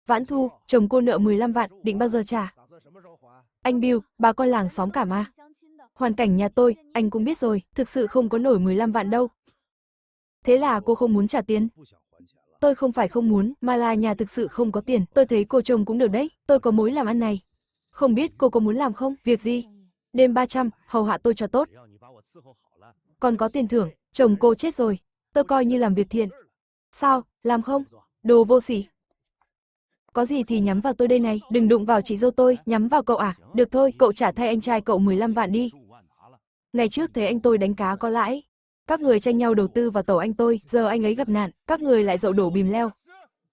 Vãn Thu, chồng cô nợ 15 vạn, định bao giờ trả? Anh Bill, bà con làng xóm cả mà. Hoàn cảnh nhà tôi, anh cũng biết rồi, thực sự không có nổi 15 vạn đâu. Thế là cô không muốn trả tiền? Tôi không phải không muốn, mà là nhà thực sự không có tiền. Tôi thấy cô chồng cũng được đấy, tôi có mối làm ăn này. Không biết cô có muốn làm không? Việc gì? Đêm 300, hầu hạ tôi cho tốt. Còn có tiền thưởng, chồng cô chết rồi. Tôi coi như làm việc thiện. Sao, làm không? Đồ vô sỉ. Có gì thì nhắm vào tôi đây này, đừng đụng vào chị dâu tôi, nhắm vào cậu à? Được thôi, cậu trả thay anh trai cậu 15 vạn đi. Ngày trước thấy anh tôi đánh cá có lãi. Các người tranh nhau đầu tư vào tàu anh tôi, giờ anh ấy gặp nạn, các người lại dậu đổ bìm leo.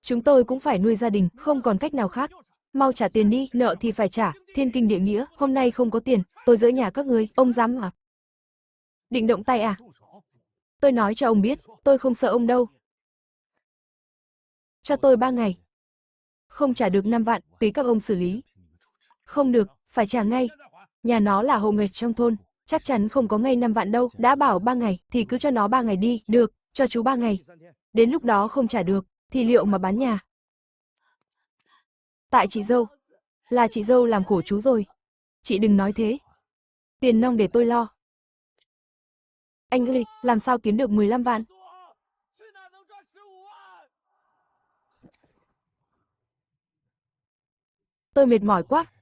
Chúng tôi cũng phải nuôi gia đình, không còn cách nào khác. Mau trả tiền đi, nợ thì phải trả, thiên kinh địa nghĩa, hôm nay không có tiền, tôi dỡ nhà các người, ông dám à? Định động tay à? Tôi nói cho ông biết, tôi không sợ ông đâu. Cho tôi 3 ngày. Không trả được 5 vạn, tùy các ông xử lý. Không được, phải trả ngay. Nhà nó là hộ nghịch trong thôn, chắc chắn không có ngay 5 vạn đâu, đã bảo 3 ngày thì cứ cho nó 3 ngày đi, được, cho chú 3 ngày. Đến lúc đó không trả được, thì liệu mà bán nhà. Tại chị dâu, là chị dâu làm khổ chú rồi. Chị đừng nói thế. Tiền nong để tôi lo. Anh ơi, làm sao kiếm được 15 vạn? Tôi mệt mỏi quá.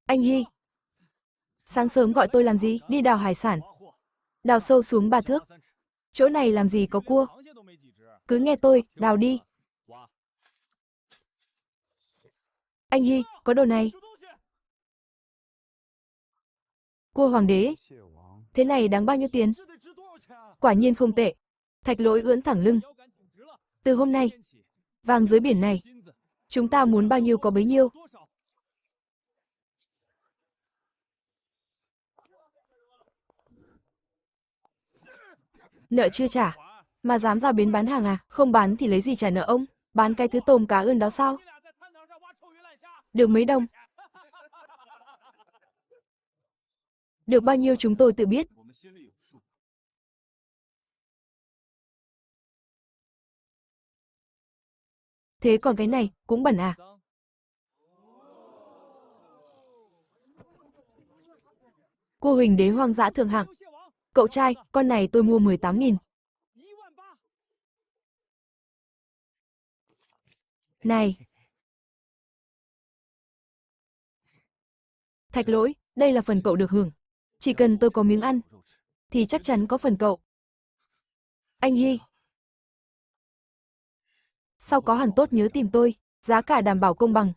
Anh Hy, sáng sớm gọi tôi làm gì? Đi đào hải sản. Đào sâu xuống 3 thước. Chỗ này làm gì có cua? Cứ nghe tôi, đào đi. Anh Hy, có đồ này. Cua hoàng đế. Thế này đáng bao nhiêu tiền? Quả nhiên không tệ. Thạch Lỗi ưỡn thẳng lưng. Từ hôm nay, vàng dưới biển này, chúng ta muốn bao nhiêu có bấy nhiêu. Nợ chưa trả, mà dám ra bến bán hàng à? Không bán thì lấy gì trả nợ ông? Bán cái thứ tôm cá ươn đó sao? Được mấy đồng? Được bao nhiêu chúng tôi tự biết. Thế còn cái này, cũng bẩn à? Cua huỳnh đế hoang dã thượng hạng. Cậu trai, con này tôi mua 18.000. Này! Thạch Lỗi, đây là phần cậu được hưởng. Chỉ cần tôi có miếng ăn, thì chắc chắn có phần cậu. Anh Hy, sau có hàng tốt nhớ tìm tôi, giá cả đảm bảo công bằng.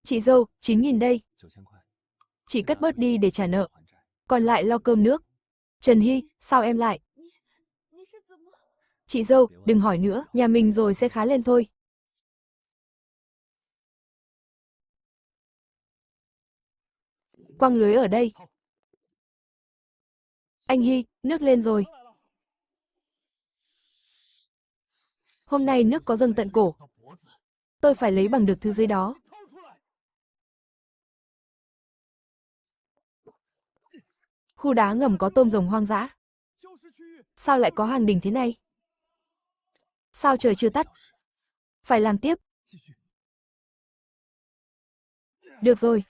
Chị dâu, 9.000 đây. Chỉ cất bớt đi để trả nợ. Còn lại lo cơm nước. Trần Hy, sao em lại? Chị dâu, đừng hỏi nữa, nhà mình rồi sẽ khá lên thôi. Quăng lưới ở đây. Anh Hy, nước lên rồi. Hôm nay nước có dâng tận cổ. Tôi phải lấy bằng được thứ dưới đó. Khu đá ngầm có tôm rồng hoang dã. Sao lại có hàng đỉnh thế này? Sao trời chưa tắt? Phải làm tiếp. Được rồi.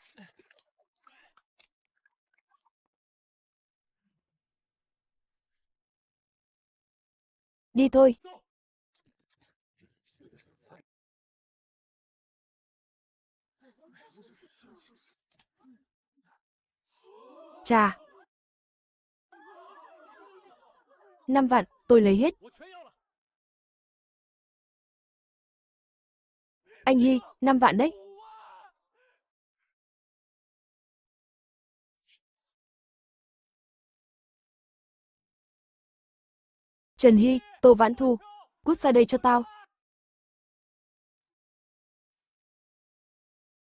Đi thôi. Chà. 5 vạn, tôi lấy hết. Anh Hy, 5 vạn đấy. Trần Hy, Tô Vãn Thu, cút ra đây cho tao.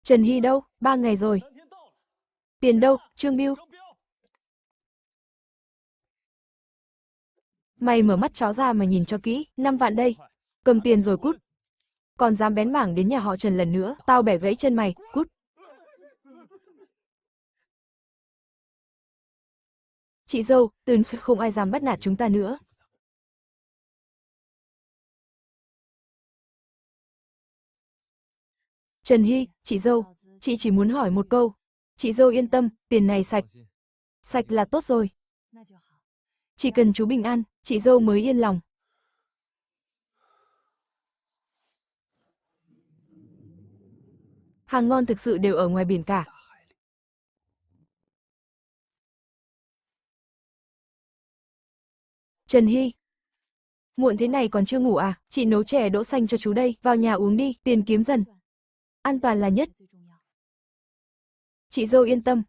Trần Hy đâu? 3 ngày rồi. Tiền đâu, Trương Bưu? Mày mở mắt chó ra mà nhìn cho kỹ, 5 vạn đây. Cầm tiền rồi cút. Còn dám bén mảng đến nhà họ Trần lần nữa, tao bẻ gãy chân mày, cút. Chị dâu, từ không ai dám bắt nạt chúng ta nữa. Trần Hy, chị dâu, chị chỉ muốn hỏi một câu. Chị dâu yên tâm, tiền này sạch. Sạch là tốt rồi. Chỉ cần chú bình an, chị dâu mới yên lòng. Hàng ngon thực sự đều ở ngoài biển cả. Trần Hy. Muộn thế này còn chưa ngủ à? Chị nấu chè đỗ xanh cho chú đây, vào nhà uống đi, tiền kiếm dần. An toàn là nhất. Chị dâu yên tâm.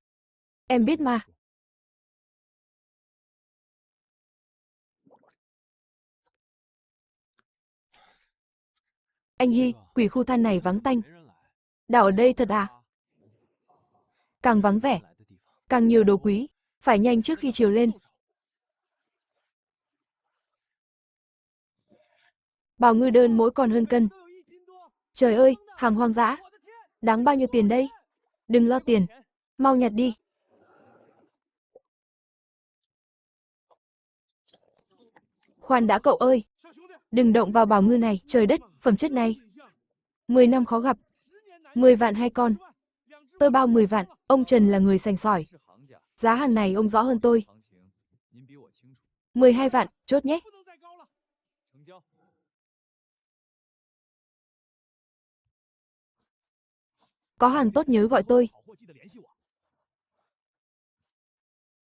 Em biết mà. Anh Hy, quỷ khu than này vắng tanh. Đảo ở đây thật à? Càng vắng vẻ, càng nhiều đồ quý. Phải nhanh trước khi chiều lên. Bào ngư đơn mỗi con hơn cân. Trời ơi, hàng hoang dã. Đáng bao nhiêu tiền đây? Đừng lo tiền. Mau nhặt đi. Khoan đã cậu ơi. Đừng động vào bào ngư này, trời đất, phẩm chất này. 10 năm khó gặp. 10 vạn 2 con. Tôi bao 10 vạn, ông Trần là người sành sỏi. Giá hàng này ông rõ hơn tôi. 12 vạn, chốt nhé. Có hàng tốt nhớ gọi tôi.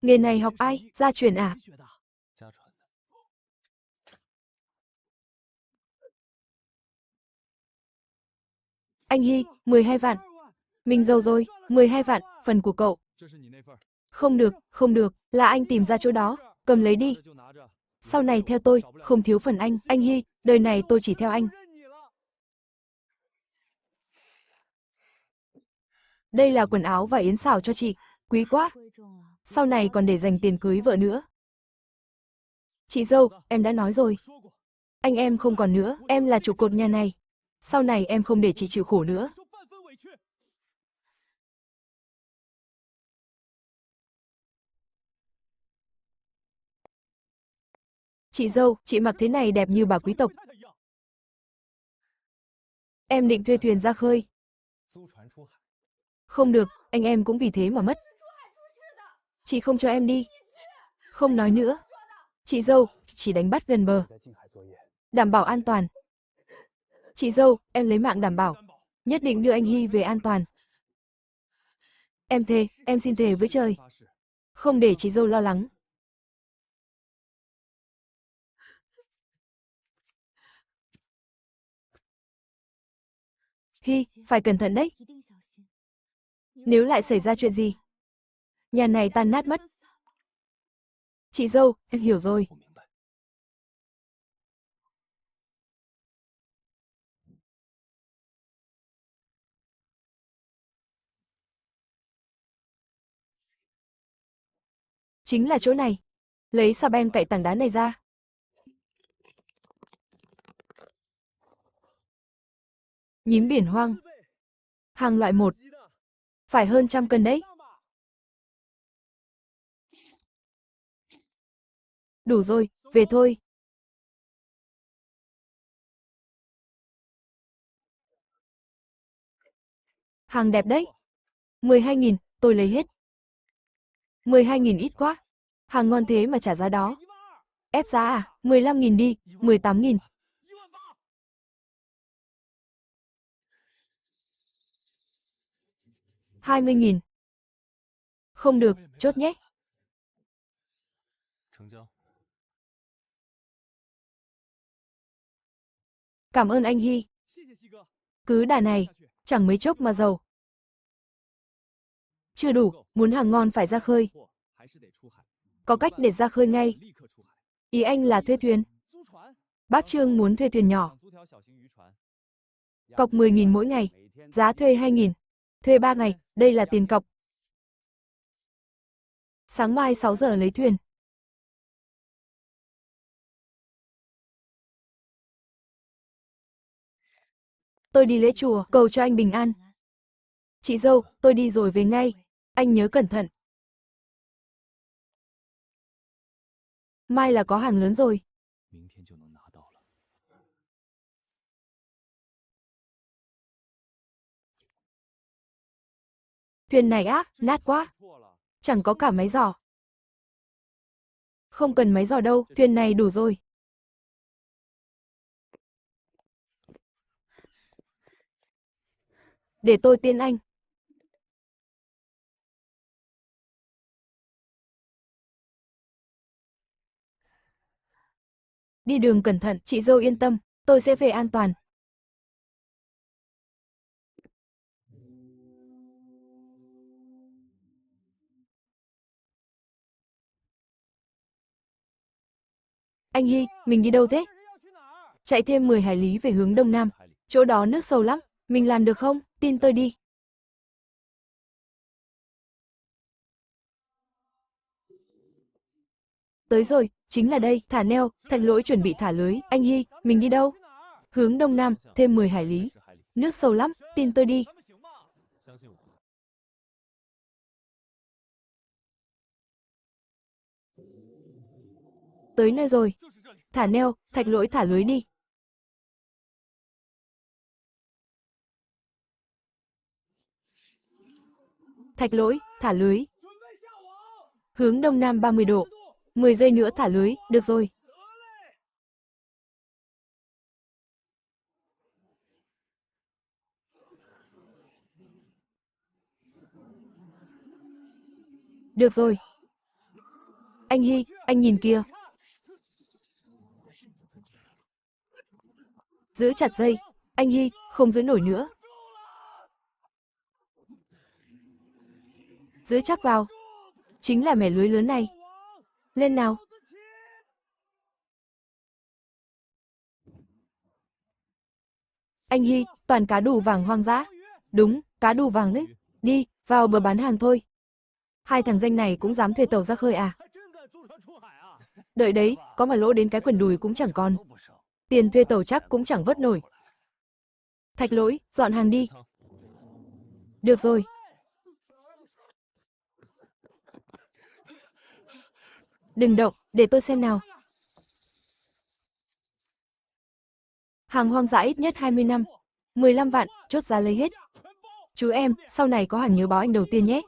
Nghề này học ai, gia truyền à? Anh Hy, 12 vạn. Mình giàu rồi, 12 vạn, phần của cậu. Không được, không được, là anh tìm ra chỗ đó, cầm lấy đi. Sau này theo tôi, không thiếu phần anh Hy, đời này tôi chỉ theo anh. Đây là quần áo và yến xảo cho chị, quý quá. Sau này còn để dành tiền cưới vợ nữa. Chị dâu, em đã nói rồi. Anh em không còn nữa, em là trụ cột nhà này. Sau này em không để chị chịu khổ nữa. Chị dâu, chị mặc thế này đẹp như bà quý tộc. Em định thuê thuyền ra khơi. Không được, anh em cũng vì thế mà mất. Chị không cho em đi. Không nói nữa. Chị dâu, chỉ đánh bắt gần bờ. Đảm bảo an toàn. Chị dâu, em lấy mạng đảm bảo. Nhất định đưa anh Hy về an toàn. Em thề, em xin thề với trời. Không để chị dâu lo lắng. Hy, phải cẩn thận đấy. Nếu lại xảy ra chuyện gì, nhà này tan nát mất. Chị dâu, em hiểu rồi. Chính là chỗ này. Lấy xà beng cậy tảng đá này ra. Nhím biển hoang. Hàng loại 1. Phải hơn 100 cân đấy. Đủ rồi, về thôi. Hàng đẹp đấy. 12.000, tôi lấy hết. 12.000 ít quá. Hàng ngon thế mà trả giá đó. Ép giá à? 15.000 đi, 18.000. 20.000. Không được, chốt nhé. Cảm ơn anh Hy. Cứ đà này, chẳng mấy chốc mà giàu. Chưa đủ, muốn hàng ngon phải ra khơi. Có cách để ra khơi ngay. Ý anh là thuê thuyền. Bác Trương muốn thuê thuyền nhỏ. Cọc 10.000 mỗi ngày, giá thuê 2.000. Thuê 3 ngày, đây là tiền cọc. Sáng mai 6 giờ lấy thuyền. Tôi đi lễ chùa, cầu cho anh bình an. Chị dâu, tôi đi rồi về ngay. Anh nhớ cẩn thận. Mai là có hàng lớn rồi. Thuyền này á, nát quá. Chẳng có cả máy giỏ. Không cần máy giỏ đâu, thuyền này đủ rồi. Để tôi tiễn anh. Đi đường cẩn thận, chị dâu yên tâm, tôi sẽ về an toàn. Anh Hy, mình đi đâu thế? Chạy thêm 10 hải lý về hướng đông nam. Chỗ đó nước sâu lắm. Mình làm được không? Tin tôi đi. Tới rồi, chính là đây, thả neo, Thạch Lỗi chuẩn bị thả lưới. Anh Hy, mình đi đâu? Hướng đông nam, thêm 10 hải lý. Nước sâu lắm, tin tôi đi. Tới nơi rồi. Thả neo, Thạch Lỗi thả lưới đi. Thạch Lỗi, thả lưới. Hướng đông nam 30 độ. 10 giây nữa thả lưới, được rồi. Được rồi. Anh Hy, anh nhìn kìa. Giữ chặt dây. Anh Hy, không giữ nổi nữa. Giữ chắc vào. Chính là mẻ lưới lớn này. Lên nào. Anh Hy, toàn cá đù vàng hoang dã. Đúng, cá đù vàng đấy. Đi, vào bờ bán hàng thôi. Hai thằng danh này cũng dám thuê tàu ra khơi à? Đợi đấy, có mà lỗ đến cái quần đùi cũng chẳng còn. Tiền thuê tàu chắc cũng chẳng vớt nổi. Thạch Lỗi, dọn hàng đi. Được rồi. Đừng động, để tôi xem nào. Hàng hoang dã ít nhất 20 năm. 15 vạn, chốt giá lấy hết. Chú em, sau này có hàng nhớ báo anh đầu tiên nhé.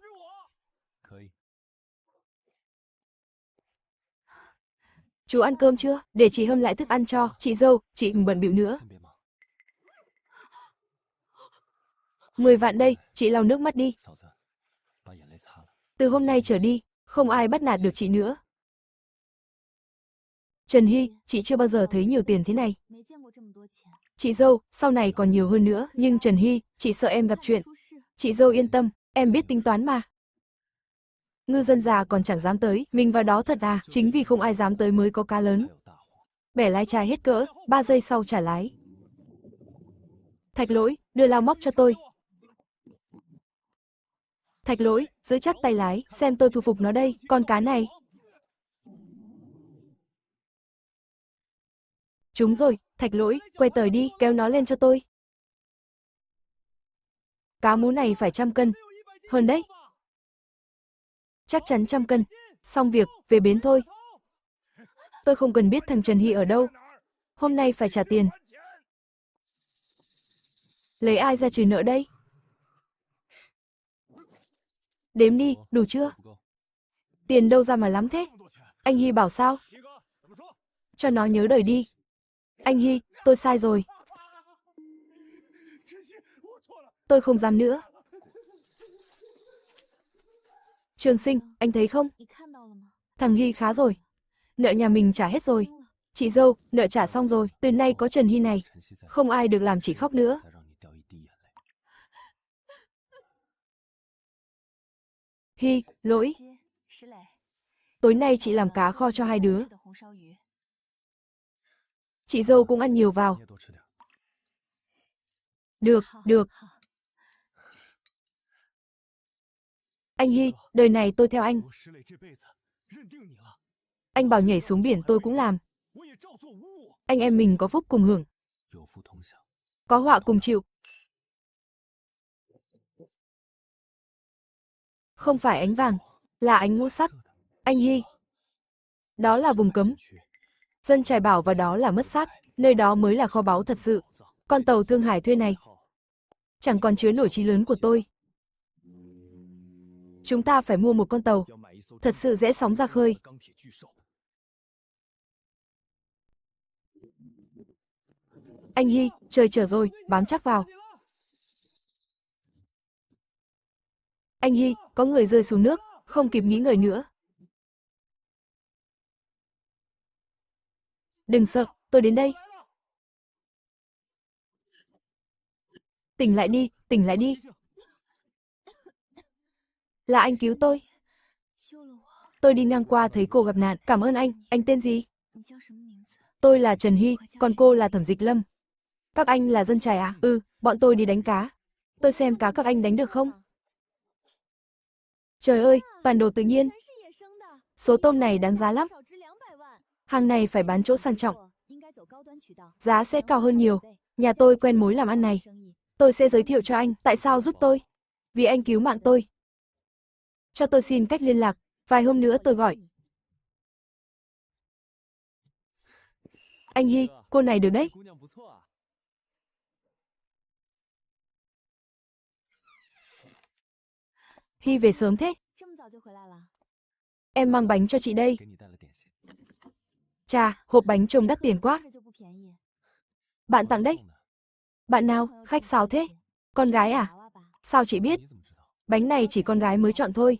Chú ăn cơm chưa? Để chị hâm lại thức ăn cho. Chị dâu, chị đừng bận bịu nữa. 10 vạn đây, chị lau nước mắt đi. Từ hôm nay trở đi, không ai bắt nạt được chị nữa. Trần Hy, chị chưa bao giờ thấy nhiều tiền thế này. Chị dâu, sau này còn nhiều hơn nữa, nhưng Trần Hy, chị sợ em gặp chuyện. Chị dâu yên tâm, em biết tính toán mà. Ngư dân già còn chẳng dám tới, mình vào đó thật à, chính vì không ai dám tới mới có cá lớn. Bẻ lái chai hết cỡ, 3 giây sau trả lái. Thạch Lỗi, đưa lao móc cho tôi. Thạch Lỗi, giữ chắc tay lái, xem tôi thu phục nó đây, con cá này. Trúng rồi, Thạch Lỗi, quay tời đi, kéo nó lên cho tôi. Cá mú này phải 100 cân. Hơn đấy. Chắc chắn 100 cân. Xong việc, về bến thôi. Tôi không cần biết thằng Trần Hy ở đâu. Hôm nay phải trả tiền. Lấy ai ra trừ nợ đây? Đếm đi, đủ chưa? Tiền đâu ra mà lắm thế? Anh Hy bảo sao? Cho nó nhớ đời đi. Anh Hy, tôi sai rồi. Tôi không dám nữa. Trường Sinh, anh thấy không? Thằng Hy khá rồi. Nợ nhà mình trả hết rồi. Chị dâu, nợ trả xong rồi, từ nay có Trần Hy này. Không ai được làm chị khóc nữa. Hy, Lỗi. Tối nay chị làm cá kho cho hai đứa. Chị dâu cũng ăn nhiều vào. Được, được. Anh Hy, đời này tôi theo anh. Anh bảo nhảy xuống biển tôi cũng làm. Anh em mình có phúc cùng hưởng, có họa cùng chịu. Không phải ánh vàng, là ánh ngũ sắc. Anh Hy, đó là vùng cấm. Dân Trài bảo vào đó là mất xác, nơi đó mới là kho báu thật sự. Con tàu Thương Hải thuê này chẳng còn chứa nổi chí lớn của tôi. Chúng ta phải mua một con tàu thật sự rẽ sóng ra khơi. Anh Hy, trời trở rồi, bám chắc vào. Anh Hy, có người rơi xuống nước, không kịp nghĩ ngợi nữa. Đừng sợ, tôi đến đây. Tỉnh lại đi, tỉnh lại đi. Là anh cứu tôi. Tôi đi ngang qua thấy cô gặp nạn, cảm ơn anh tên gì? Tôi là Trần Hy, còn cô là Thẩm Dịch Lâm. Các anh là dân Trài à? Ừ, bọn tôi đi đánh cá. Tôi xem cá các anh đánh được không? Trời ơi, toàn đồ tự nhiên. Số tôm này đáng giá lắm. Hàng này phải bán chỗ sang trọng. Giá sẽ cao hơn nhiều. Nhà tôi quen mối làm ăn này. Tôi sẽ giới thiệu cho anh. Tại sao giúp tôi? Vì anh cứu mạng tôi. Cho tôi xin cách liên lạc. Vài hôm nữa tôi gọi. Anh Hy, cô này được đấy. Hy về sớm thế. Em mang bánh cho chị đây. Chà, hộp bánh trông đắt tiền quá. Bạn tặng đấy. Bạn nào, khách sao thế? Con gái à? Sao chị biết? Bánh này chỉ con gái mới chọn thôi.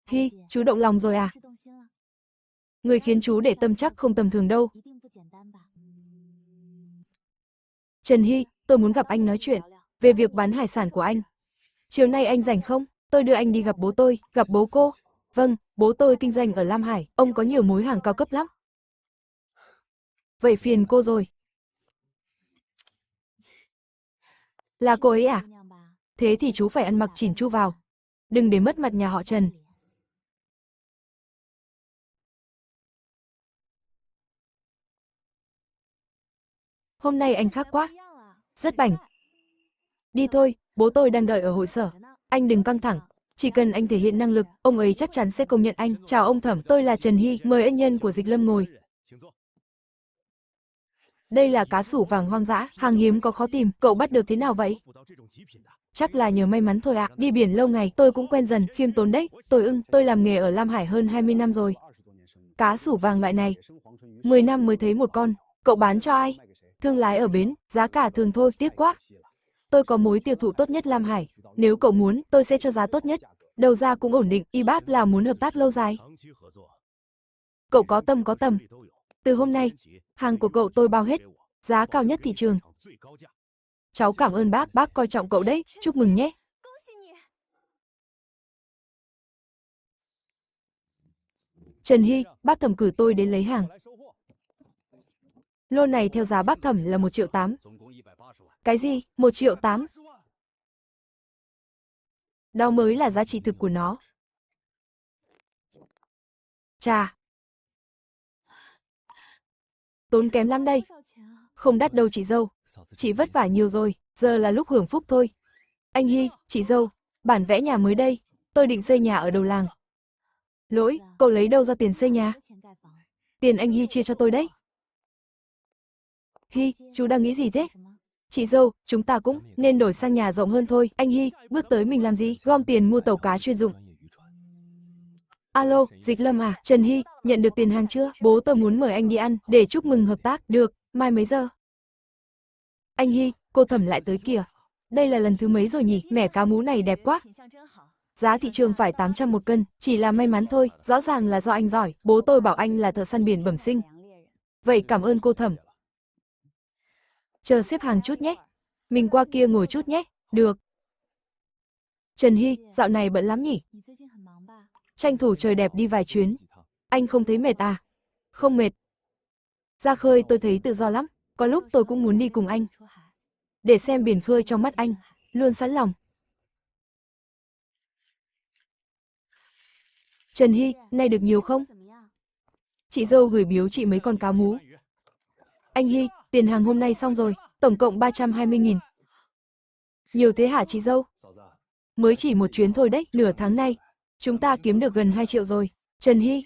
Hy, chú động lòng rồi à? Người khiến chú để tâm chắc không tầm thường đâu. Trần Hy, tôi muốn gặp anh nói chuyện về việc bán hải sản của anh. Chiều nay anh rảnh không? Tôi đưa anh đi gặp bố tôi, gặp bố cô. Vâng, bố tôi kinh doanh ở Lam Hải, ông có nhiều mối hàng cao cấp lắm. Vậy phiền cô rồi. Là cô ấy à? Thế thì chú phải ăn mặc chỉn chu vào. Đừng để mất mặt nhà họ Trần. Hôm nay anh khác quá. Rất bảnh. Đi thôi, bố tôi đang đợi ở hội sở. Anh đừng căng thẳng. Chỉ cần anh thể hiện năng lực, ông ấy chắc chắn sẽ công nhận anh. Chào ông Thẩm, tôi là Trần Hy, mời ân nhân của Dịch Lâm ngồi. Đây là cá sủ vàng hoang dã, hàng hiếm có khó tìm, cậu bắt được thế nào vậy? Chắc là nhờ may mắn thôi ạ, đi biển lâu ngày, tôi cũng quen dần, khiêm tốn đấy. Tôi làm nghề ở Lam Hải hơn 20 năm rồi. Cá sủ vàng loại này, 10 năm mới thấy một con, cậu bán cho ai? Thương lái ở bến, giá cả thường thôi, tiếc quá. Tôi có mối tiêu thụ tốt nhất Lam Hải, nếu cậu muốn, tôi sẽ cho giá tốt nhất. Đầu ra cũng ổn định, y bác là muốn hợp tác lâu dài. Cậu có tâm có tầm. Từ hôm nay, hàng của cậu tôi bao hết, giá cao nhất thị trường. Cháu cảm ơn bác coi trọng cậu đấy, chúc mừng nhé. Trần Hy, bác Thẩm cử tôi đến lấy hàng. Lô này theo giá bác Thẩm là 1,8 triệu. Cái gì? 1,8 triệu? Đó mới là giá trị thực của nó. Chà, tốn kém lắm đây. Không đắt đâu chị dâu. Chị vất vả nhiều rồi, giờ là lúc hưởng phúc thôi. Anh Hy, chị dâu, bản vẽ nhà mới đây. Tôi định xây nhà ở đầu làng. Lỗi, cậu lấy đâu ra tiền xây nhà? Tiền anh Hy chia cho tôi đấy. Hy, chú đang nghĩ gì thế? Chị dâu, chúng ta cũng nên đổi sang nhà rộng hơn thôi. Anh Hy, bước tới mình làm gì? Gom tiền mua tàu cá chuyên dụng. Alo, Dịch Lâm à, Trần Hy, nhận được tiền hàng chưa? Bố tôi muốn mời anh đi ăn, để chúc mừng hợp tác. Được, mai mấy giờ? Anh Hy, cô Thẩm lại tới kìa. Đây là lần thứ mấy rồi nhỉ? Mẻ cá mú này đẹp quá. Giá thị trường phải 800 một cân, chỉ là may mắn thôi, rõ ràng là do anh giỏi. Bố tôi bảo anh là thợ săn biển bẩm sinh. Vậy cảm ơn cô Thẩm. Chờ xếp hàng chút nhé. Mình qua kia ngồi chút nhé. Được. Trần Hy, dạo này bận lắm nhỉ? Tranh thủ trời đẹp đi vài chuyến. Anh không thấy mệt à? Không mệt. Ra khơi tôi thấy tự do lắm. Có lúc tôi cũng muốn đi cùng anh. Để xem biển khơi trong mắt anh. Luôn sẵn lòng. Trần Hy, nay được nhiều không? Chị dâu gửi biếu chị mấy con cá mú. Anh Hy, tiền hàng hôm nay xong rồi, tổng cộng 320.000. Nhiều thế hả chị dâu? Mới chỉ một chuyến thôi đấy, nửa tháng nay. Chúng ta kiếm được gần 2 triệu rồi. Trần Hy.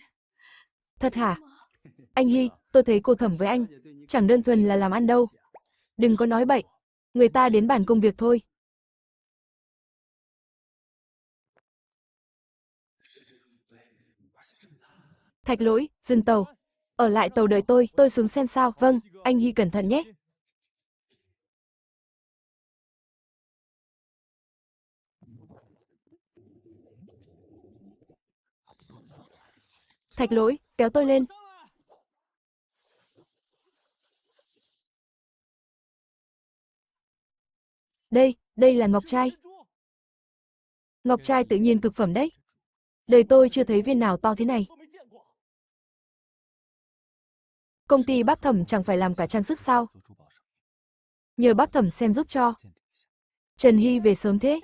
Thật hả? Anh Hy, tôi thấy cô Thẩm với anh, chẳng đơn thuần là làm ăn đâu. Đừng có nói bậy. Người ta đến bàn công việc thôi. Thạch Lỗi, dừng tàu. Ở lại tàu đợi tôi xuống xem sao. Vâng, anh Hy cẩn thận nhé. Thạch Lỗi, kéo tôi lên. Đây là ngọc trai. Ngọc trai tự nhiên cực phẩm đấy. Đời tôi chưa thấy viên nào to thế này. Công ty bác Thẩm chẳng phải làm cả trang sức sao? Nhờ bác Thẩm xem giúp cho. Trần Hy về sớm thế.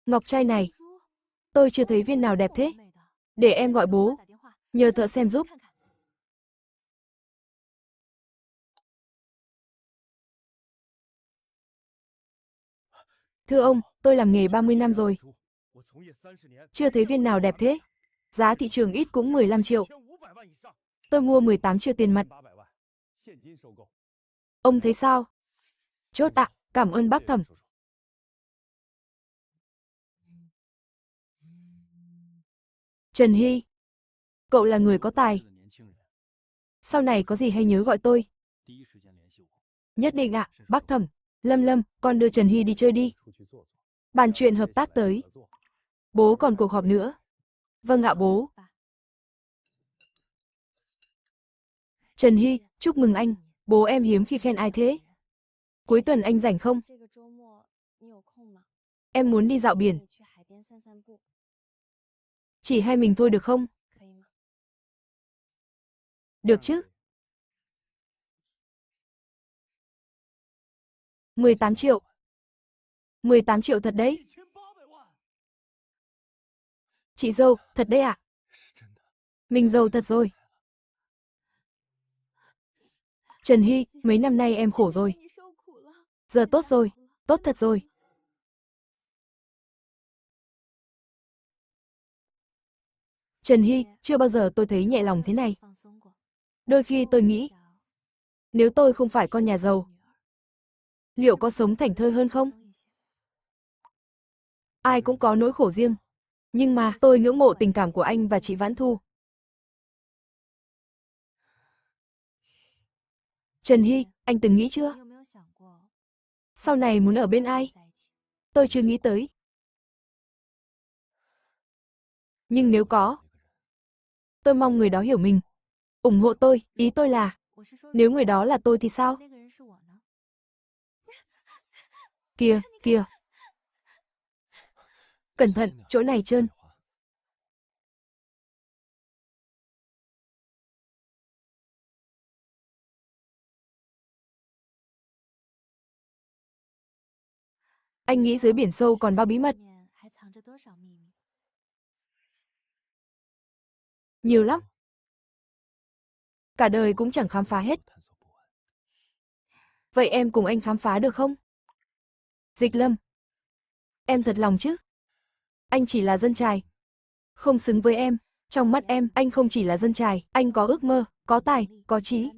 Ngọc trai này, tôi chưa thấy viên nào đẹp thế. Để em gọi bố, nhờ thợ xem giúp. Thưa ông, tôi làm nghề 30 năm rồi. Chưa thấy viên nào đẹp thế. Giá thị trường ít cũng 15 triệu. Tôi mua 18 triệu tiền mặt. Ông thấy sao? Chốt ạ, cảm ơn bác Thẩm. Trần Hy, cậu là người có tài. Sau này có gì hay nhớ gọi tôi. Nhất định ạ, bác Thẩm. Lâm, con đưa Trần Hy đi chơi đi. Bàn chuyện hợp tác tới. Bố còn cuộc họp nữa. Vâng ạ bố. Trần Hy, chúc mừng anh. Bố em hiếm khi khen ai thế. Cuối tuần anh rảnh không? Em muốn đi dạo biển. Chỉ hai mình thôi được không? Được chứ? 18 triệu. 18 triệu thật đấy. Chị dâu, thật đấy ạ. Mình giàu thật rồi. Trần Hy, mấy năm nay em khổ rồi. Giờ tốt rồi, tốt thật rồi. Trần Hy, chưa bao giờ tôi thấy nhẹ lòng thế này. Đôi khi tôi nghĩ, nếu tôi không phải con nhà giàu, liệu có sống thảnh thơi hơn không? Ai cũng có nỗi khổ riêng. Nhưng mà tôi ngưỡng mộ tình cảm của anh và chị Vãn Thu. Trần Hy, anh từng nghĩ chưa? Sau này muốn ở bên ai? Tôi chưa nghĩ tới. Nhưng nếu có, tôi mong người đó hiểu mình, ủng hộ tôi, ý tôi là, nếu người đó là tôi thì sao? Kìa, kìa. Cẩn thận, chỗ này trơn. Anh nghĩ dưới biển sâu còn bao bí mật? Nhiều lắm. Cả đời cũng chẳng khám phá hết. Vậy em cùng anh khám phá được không? Dịch Lâm. Em thật lòng chứ? Anh chỉ là dân chài. Không xứng với em. Trong mắt em, anh không chỉ là dân chài, anh có ước mơ, có tài, có trí.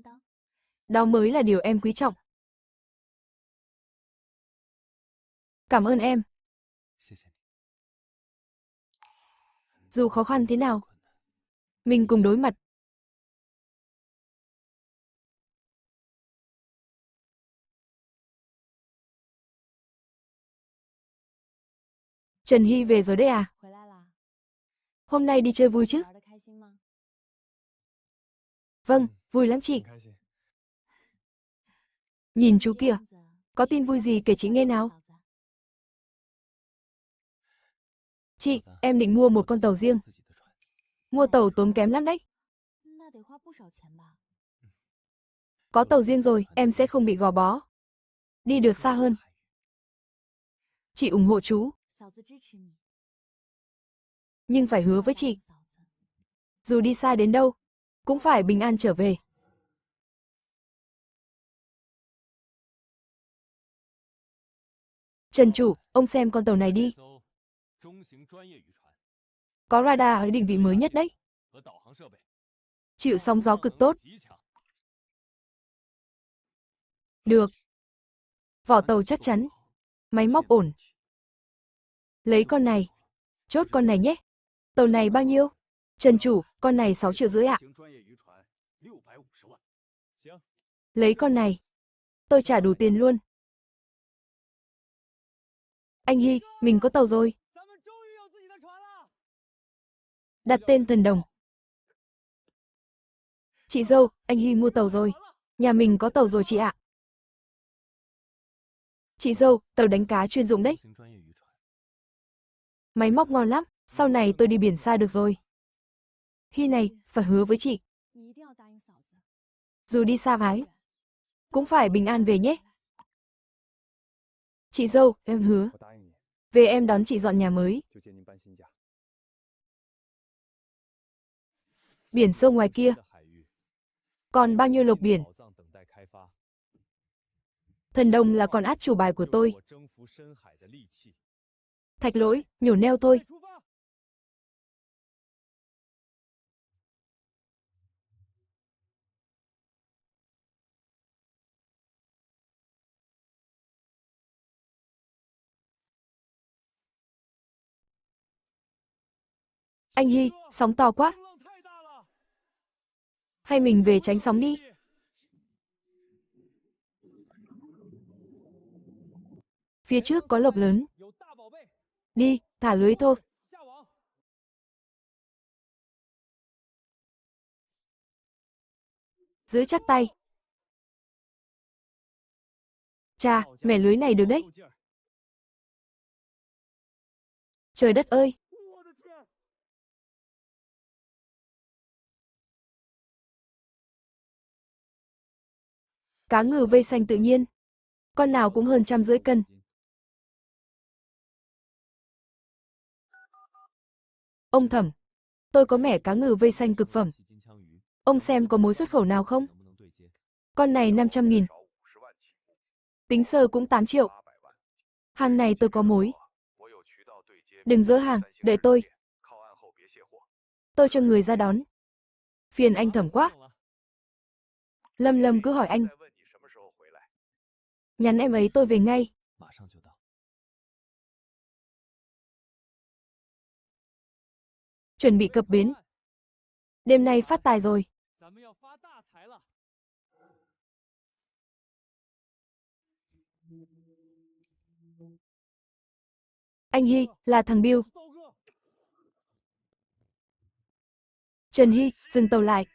Đó mới là điều em quý trọng. Cảm ơn em. Dù khó khăn thế nào, mình cùng đối mặt. Trần Hy về rồi đấy à? Hôm nay đi chơi vui chứ? Vâng, vui lắm chị. Nhìn chú kìa, có tin vui gì kể chị nghe nào? Chị, em định mua một con tàu riêng. Mua tàu tốn kém lắm đấy. Có tàu riêng rồi, em sẽ không bị gò bó. Đi được xa hơn. Chị ủng hộ chú. nhưng phải hứa với chị. Dù đi xa đến đâu, cũng phải bình an trở về. Trần chủ, ông xem con tàu này đi. Có radar ở định vị mới nhất đấy. Chịu sóng gió cực tốt. Được. Vỏ tàu chắc chắn. Máy móc ổn. Lấy con này. Chốt con này nhé. Tàu này bao nhiêu? Trần chủ, con này 6,5 triệu ạ. Lấy con này. Tôi trả đủ tiền luôn. Anh Hy, mình có tàu rồi. Đặt tên Thần Đồng. Chị dâu, anh Hy mua tàu rồi. Nhà mình có tàu rồi chị ạ. Chị dâu, tàu đánh cá chuyên dụng đấy. Máy móc ngon lắm, sau này tôi đi biển xa được rồi. Hy này, phải hứa với chị. Dù đi xa mái, cũng phải bình an về nhé. Chị dâu, em hứa. Về em đón chị dọn nhà mới. Biển sâu ngoài kia. Còn bao nhiêu lộc biển. Thần Đồng là con át chủ bài của tôi. Thạch Lỗi, nhổ neo thôi. Anh Hy, sóng to quá. Hay mình về tránh sóng đi. Phía trước có lộc lớn. Đi, thả lưới thôi. Giữ chắc tay. Chà, mẻ lưới này được đấy. Trời đất ơi. Cá ngừ vây xanh tự nhiên. Con nào cũng hơn 150 cân. Ông Thẩm, tôi có mẻ cá ngừ vây xanh cực phẩm. Ông xem có mối xuất khẩu nào không? Con này 500.000. Tính sơ cũng 8 triệu. Hàng này tôi có mối. Đừng dỡ hàng, đợi tôi. Tôi cho người ra đón. Phiền anh Thẩm quá. Lâm Lâm cứ hỏi anh. Nhắn em ấy tôi về ngay. Chuẩn bị cập bến. Đêm nay phát tài rồi. Anh Hy, là thằng Bill. Trần Hy, dừng tàu lại.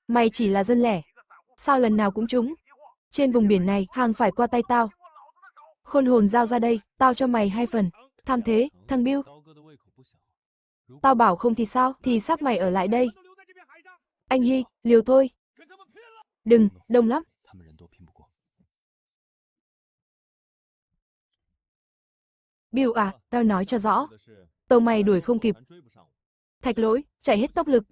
Mày chỉ là dân lẻ. Sao lần nào cũng trúng? Trên vùng biển này, hàng phải qua tay tao. Khôn hồn giao ra đây, tao cho mày 2 phần. Tham thế, thằng Bill. Tao bảo không thì sao, thì xác mày ở lại đây. Anh Hy, liều thôi. Đừng, đông lắm. Bill à, tao nói cho rõ. Tàu mày đuổi không kịp. Thạch Lỗi, chạy hết tốc lực.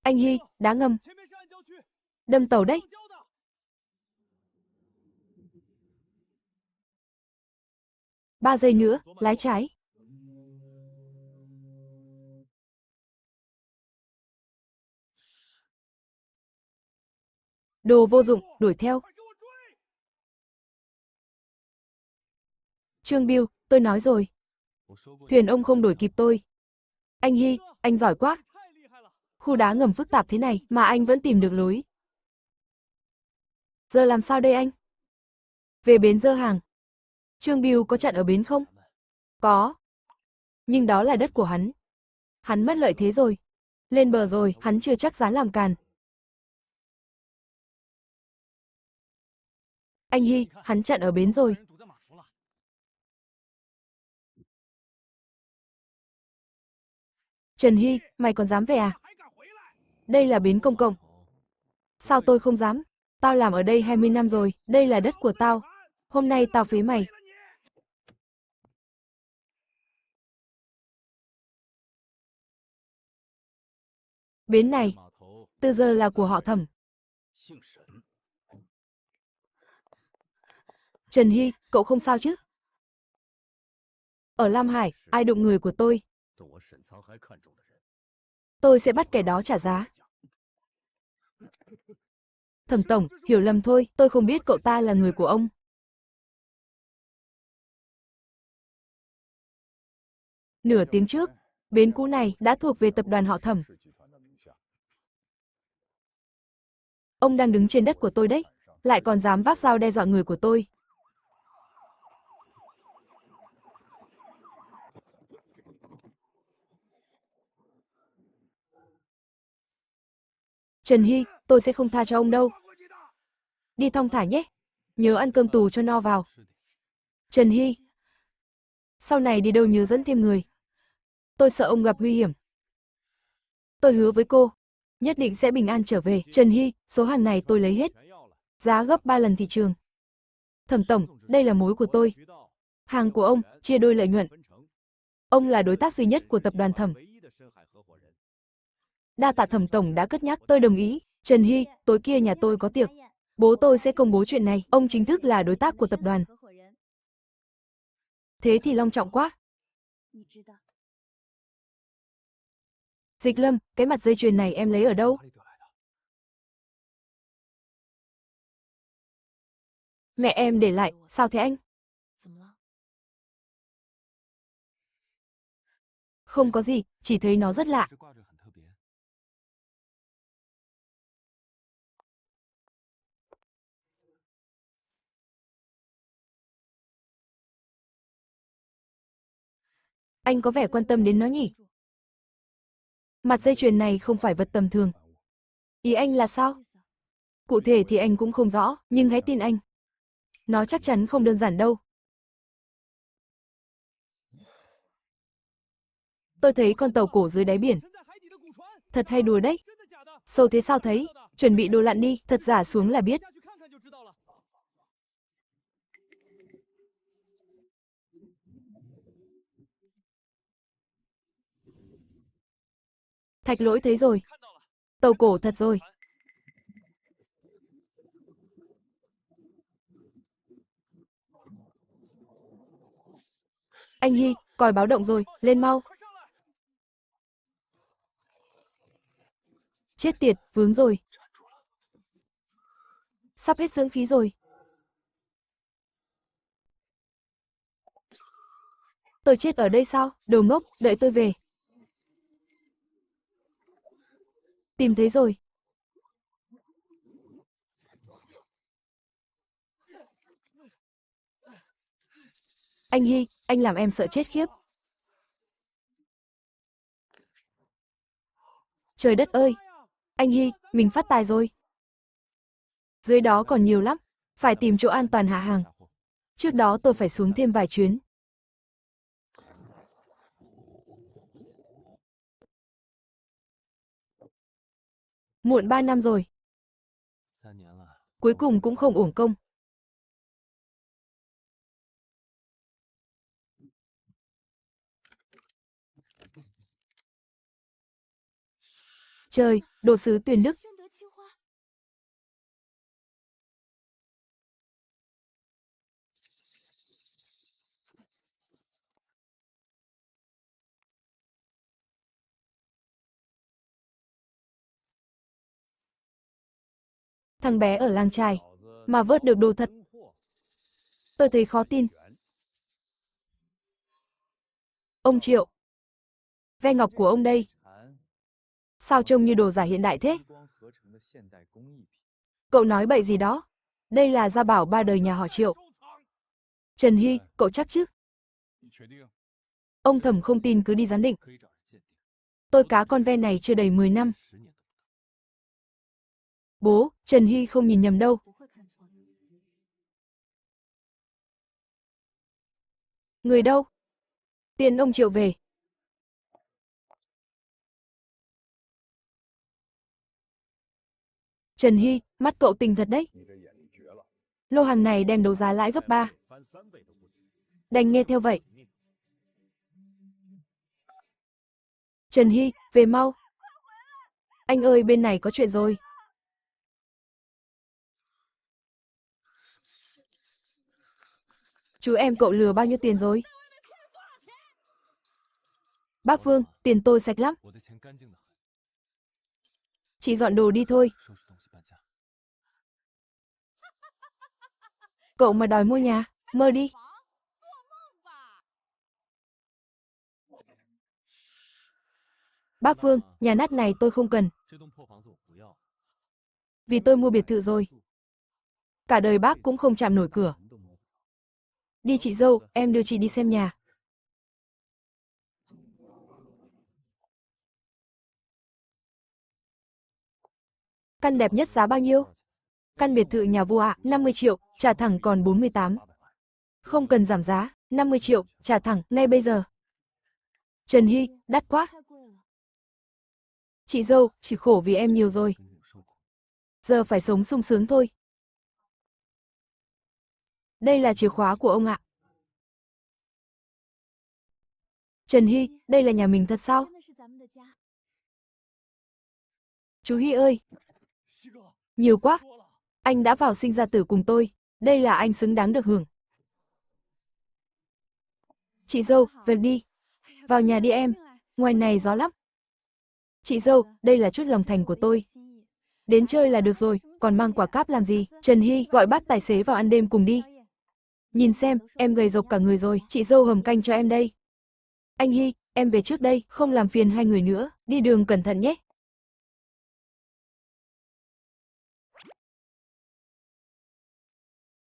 Anh Hy, đá ngầm. Đâm tàu đấy. 3 giây nữa, lái trái. Đồ vô dụng, đuổi theo. Trương Bill, tôi nói rồi. Thuyền ông không đuổi kịp tôi. Anh Hy, anh giỏi quá. Khu đá ngầm phức tạp thế này mà anh vẫn tìm được lối. Giờ làm sao đây anh? Về bến dơ hàng. Trương Bill có chặn ở bến không? Có. Nhưng đó là đất của hắn. Hắn mất lợi thế rồi. Lên bờ rồi, hắn chưa chắc dám làm càn. Anh Hy, hắn chặn ở bến rồi. Trần Hy, mày còn dám về à? Đây là bến công cộng. Sao tôi không dám? Tao làm ở đây 20 năm rồi, đây là đất của tao. Hôm nay tao phế mày. Bến này, từ giờ là của họ Thẩm. Trần Hy, cậu không sao chứ? Ở Lam Hải, ai đụng người của tôi sẽ bắt kẻ đó trả giá. Thẩm tổng, hiểu lầm thôi, tôi không biết cậu ta là người của ông. Nửa tiếng trước, bến cũ này đã thuộc về tập đoàn họ Thẩm. Ông đang đứng trên đất của tôi đấy, lại còn dám vác dao đe dọa người của tôi. Trần Hy, tôi sẽ không tha cho ông đâu. Đi thong thả nhé, nhớ ăn cơm tù cho no vào. Trần Hy, sau này đi đâu nhớ dẫn thêm người. Tôi sợ ông gặp nguy hiểm. Tôi hứa với cô, nhất định sẽ bình an trở về. Trần Hy, số hàng này tôi lấy hết, giá gấp 3 lần thị trường. Thẩm tổng, đây là mối của tôi. Hàng của ông, chia đôi lợi nhuận. Ông là đối tác duy nhất của tập đoàn Thẩm. Đa tạ Thẩm tổng đã cất nhắc, tôi đồng ý. Trần Hy, tối kia nhà tôi có tiệc. Bố tôi sẽ công bố chuyện này, ông chính thức là đối tác của tập đoàn. Thế thì long trọng quá. Dịch Lâm, cái mặt dây chuyền này em lấy ở đâu? Mẹ em để lại, sao thế anh? Không có gì, chỉ thấy nó rất lạ. Anh có vẻ quan tâm đến nó nhỉ? Mặt dây chuyền này không phải vật tầm thường. Ý anh là sao? Cụ thể thì anh cũng không rõ, nhưng hãy tin anh. Nó chắc chắn không đơn giản đâu. Tôi thấy con tàu cổ dưới đáy biển. Thật hay đùa đấy. Sâu thế sao thấy? Chuẩn bị đồ lặn đi, thật giả xuống là biết. Thạch Lỗi thấy rồi. Tàu cổ thật rồi. Anh Hy, còi báo động rồi, lên mau. Chết tiệt, vướng rồi. Sắp hết dưỡng khí rồi. Tôi chết ở đây sao? Đồ ngốc, đợi tôi về. Tìm thấy rồi. Anh Hy, anh làm em sợ chết khiếp. Trời đất ơi! Anh Hy, mình phát tài rồi. Dưới đó còn nhiều lắm. Phải tìm chỗ an toàn hạ hàng. Trước đó tôi phải xuống thêm vài chuyến. Muộn 3 năm rồi. Cuối cùng cũng không uổng công. Trời, đồ sứ Tuyền Đức. Thằng bé ở làng trài, mà vớt được đồ thật. Tôi thấy khó tin. Ông Triệu, ve ngọc của ông đây. Sao trông như đồ giả hiện đại thế? Cậu nói bậy gì đó? Đây là gia bảo 3 đời nhà họ Triệu. Trần Hy, cậu chắc chứ? Ông Thẩm không tin cứ đi giám định. Tôi cá con ve này chưa đầy 10 năm. Bố, Trần Hy không nhìn nhầm đâu. Người đâu? Tiền ông Triệu về. Trần Hy, mắt cậu tinh thật đấy. Lô hàng này đem đấu giá lãi gấp 3. Đành nghe theo vậy. Trần Hy, về mau. Anh ơi, bên này có chuyện rồi. Chú em cậu lừa bao nhiêu tiền rồi? Bác Vương, tiền tôi sạch lắm. Chị dọn đồ đi thôi. Cậu mà đòi mua nhà, mơ đi. Bác Vương, nhà nát này tôi không cần. Vì tôi mua biệt thự rồi. Cả đời bác cũng không chạm nổi cửa. Đi chị dâu, em đưa chị đi xem nhà. Căn đẹp nhất giá bao nhiêu? Căn biệt thự nhà vua ạ, 50 triệu, trả thẳng còn 48. Không cần giảm giá, 50 triệu, trả thẳng, ngay bây giờ. Trần Hy, đắt quá. Chị dâu, chỉ khổ vì em nhiều rồi. Giờ phải sống sung sướng thôi. Đây là chìa khóa của ông ạ. Trần Hy, đây là nhà mình thật sao? Chú Hy ơi! Nhiều quá! Anh đã vào sinh ra tử cùng tôi. Đây là anh xứng đáng được hưởng. Chị dâu, về đi. Vào nhà đi em. Ngoài này gió lắm. Chị dâu, đây là chút lòng thành của tôi. Đến chơi là được rồi, còn mang quả cáp làm gì? Trần Hy, gọi bác tài xế vào ăn đêm cùng đi. Nhìn xem, em gầy rộc cả người rồi, chị dâu hầm canh cho em đây. Anh Hy, em về trước đây, không làm phiền hai người nữa, đi đường cẩn thận nhé.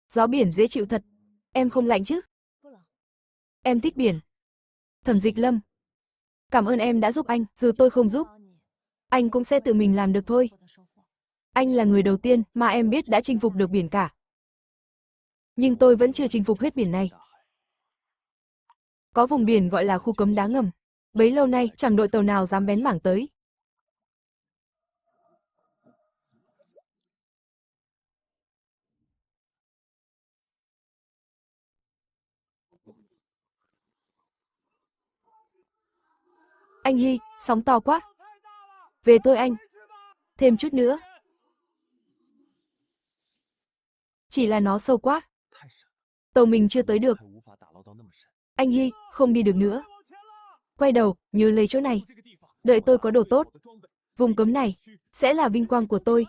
Gió biển dễ chịu thật. Em không lạnh chứ? Em thích biển. Thẩm Dịch Lâm. Cảm ơn em đã giúp anh, dù tôi không giúp. Anh cũng sẽ tự mình làm được thôi. Anh là người đầu tiên mà em biết đã chinh phục được biển cả. Nhưng tôi vẫn chưa chinh phục hết biển này. Có vùng biển gọi là khu cấm đá ngầm. Bấy lâu nay chẳng đội tàu nào dám bén mảng tới. Anh Hy, sóng to quá. Về tôi anh. Thêm chút nữa. Chỉ là nó sâu quá. Tàu mình chưa tới được. Anh Hy, không đi được nữa. Quay đầu, nhớ lấy chỗ này. Đợi tôi có đồ tốt. Vùng cấm này sẽ là vinh quang của tôi.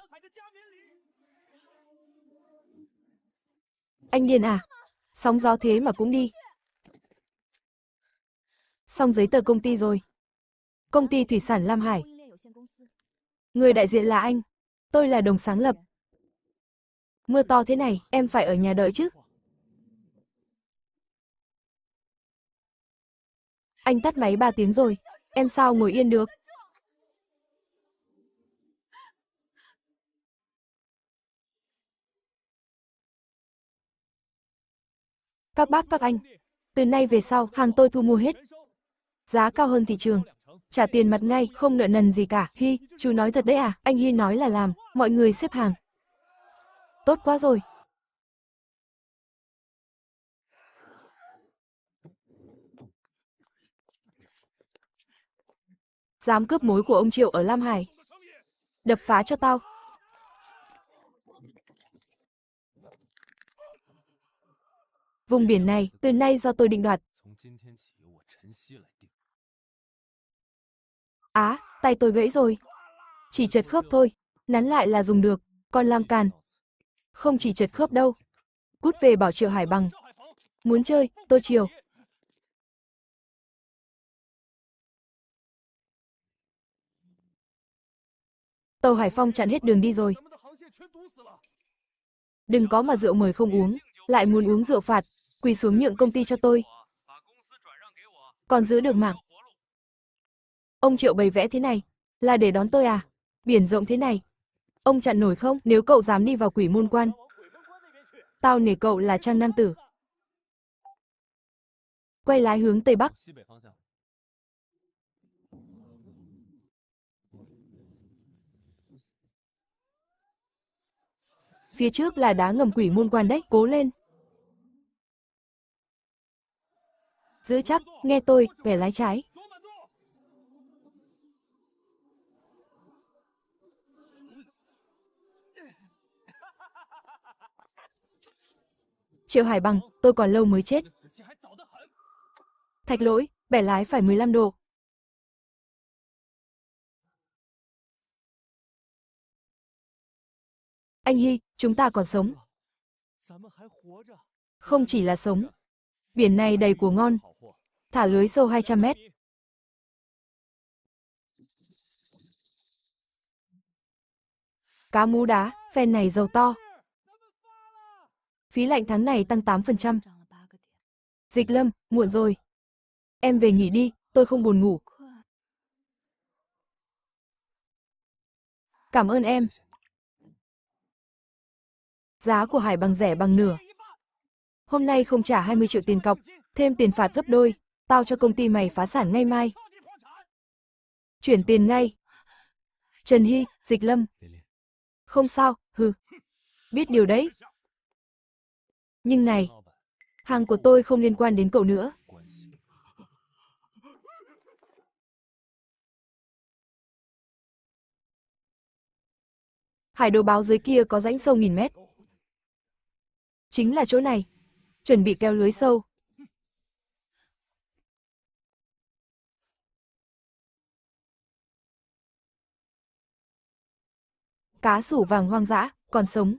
Anh điên à? Sóng gió thế mà cũng đi. Xong giấy tờ công ty rồi. Công ty thủy sản Lam Hải. Người đại diện là anh. Tôi là đồng sáng lập. Mưa to thế này, em phải ở nhà đợi chứ. Anh tắt máy 3 tiếng rồi. Em sao ngồi yên được? Các bác các anh, từ nay về sau, hàng tôi thu mua hết. Giá cao hơn thị trường. Trả tiền mặt ngay, không nợ nần gì cả. Hy, chú nói thật đấy à? Anh Hy nói là làm, mọi người xếp hàng. Tốt quá rồi. Dám cướp mối của ông Triệu ở Lam Hải. Đập phá cho tao. Vùng biển này, từ nay do tôi định đoạt. Á, tay tôi gãy rồi. Chỉ chật khớp thôi, nắn lại là dùng được, còn làm càn. Không chỉ chật khớp đâu. Cút về bảo Triệu Hải Bằng. Muốn chơi, tôi chiều. Tàu Hải Phong chặn hết đường đi rồi. Đừng có mà rượu mời không uống, lại muốn uống rượu phạt, quỳ xuống nhượng công ty cho tôi. Còn giữ được mạng. Ông Triệu bày vẽ thế này, là để đón tôi à? Biển rộng thế này, ông chặn nổi không? Nếu cậu dám đi vào Quỷ Môn Quan, tao nể cậu là Trang Nam Tử. Quay lái hướng Tây Bắc. Phía trước là đá ngầm Quỷ Môn Quan đấy, cố lên. Giữ chắc, nghe tôi, bẻ lái trái. Triệu Hải Bằng, tôi còn lâu mới chết. Thạch Lỗi, bẻ lái phải 15 độ. Anh Hy, chúng ta còn sống. Không chỉ là sống. Biển này đầy của ngon. Thả lưới sâu 200 mét. Cá mú đá, phen này giàu to. Phí lạnh tháng này tăng 8%. Dịch Lâm, muộn rồi. Em về nghỉ đi, tôi không buồn ngủ. Cảm ơn em. Giá của Hải Bằng rẻ bằng nửa. Hôm nay không trả 20 triệu tiền cọc, thêm tiền phạt gấp đôi. Tao cho công ty mày phá sản ngay mai. Chuyển tiền ngay. Trần Hy, Dịch Lâm. Không sao, hừ. Biết điều đấy. Nhưng này, hàng của tôi không liên quan đến cậu nữa. Hải đồ báo dưới kia có rãnh sâu 1000 mét. Chính là chỗ này. Chuẩn bị kéo lưới sâu. Cá sủ vàng hoang dã, còn sống.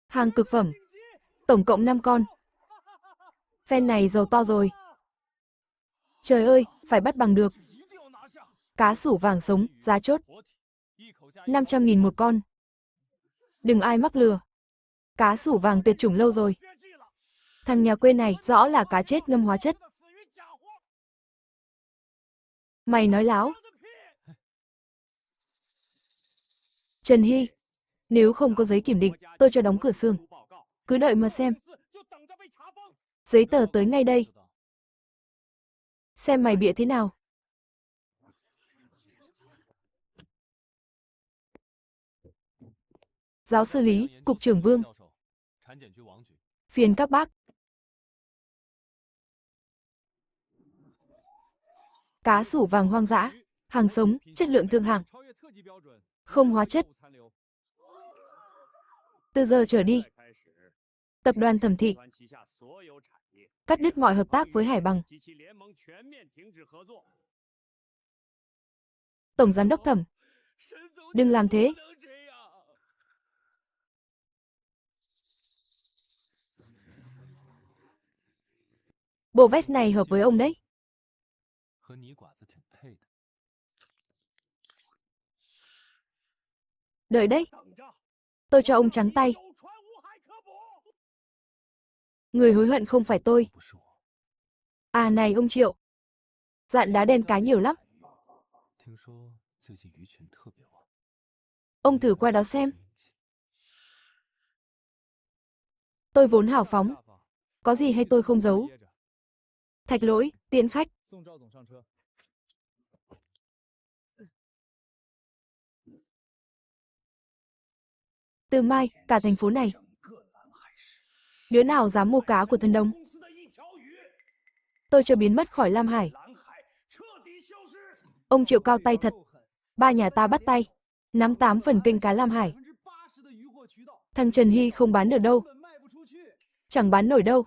Hàng cực phẩm. Tổng cộng 5 con. Phen này giàu to rồi. Trời ơi, phải bắt bằng được. Cá sủ vàng sống, giá chốt. 500.000 một con. Đừng ai mắc lừa. Cá sủ vàng tuyệt chủng lâu rồi. Thằng nhà quê này rõ là cá chết ngâm hóa chất. Mày nói láo. Trần Hy, nếu không có giấy kiểm định, tôi cho đóng cửa xưởng. Cứ đợi mà xem. Giấy tờ tới ngay đây. Xem mày bịa thế nào. Giáo sư Lý, Cục trưởng Vương. Phiền các bác. Cá sủ vàng hoang dã, hàng sống, chất lượng thượng hạng. Không hóa chất. Từ giờ trở đi, tập đoàn Thẩm Thị cắt đứt mọi hợp tác với Hải Bằng. Tổng giám đốc Thẩm, đừng làm thế. Bộ vest này hợp với ông đấy. Đợi đấy. Tôi cho ông trắng tay. Người hối hận không phải tôi. À này ông Triệu. Dạn đá đen cá nhiều lắm. Ông thử qua đó xem. Tôi vốn hào phóng. Có gì hay tôi không giấu. Thạch Lỗi, tiễn khách. Từ mai, cả thành phố này. Đứa nào dám mua cá của Thần Đông? Tôi cho biến mất khỏi Lam Hải. Ông Triệu cao tay thật. Ba nhà ta bắt tay. Nắm 8 phần kênh cá Lam Hải. Thằng Trần Hy không bán được đâu. Chẳng bán nổi đâu.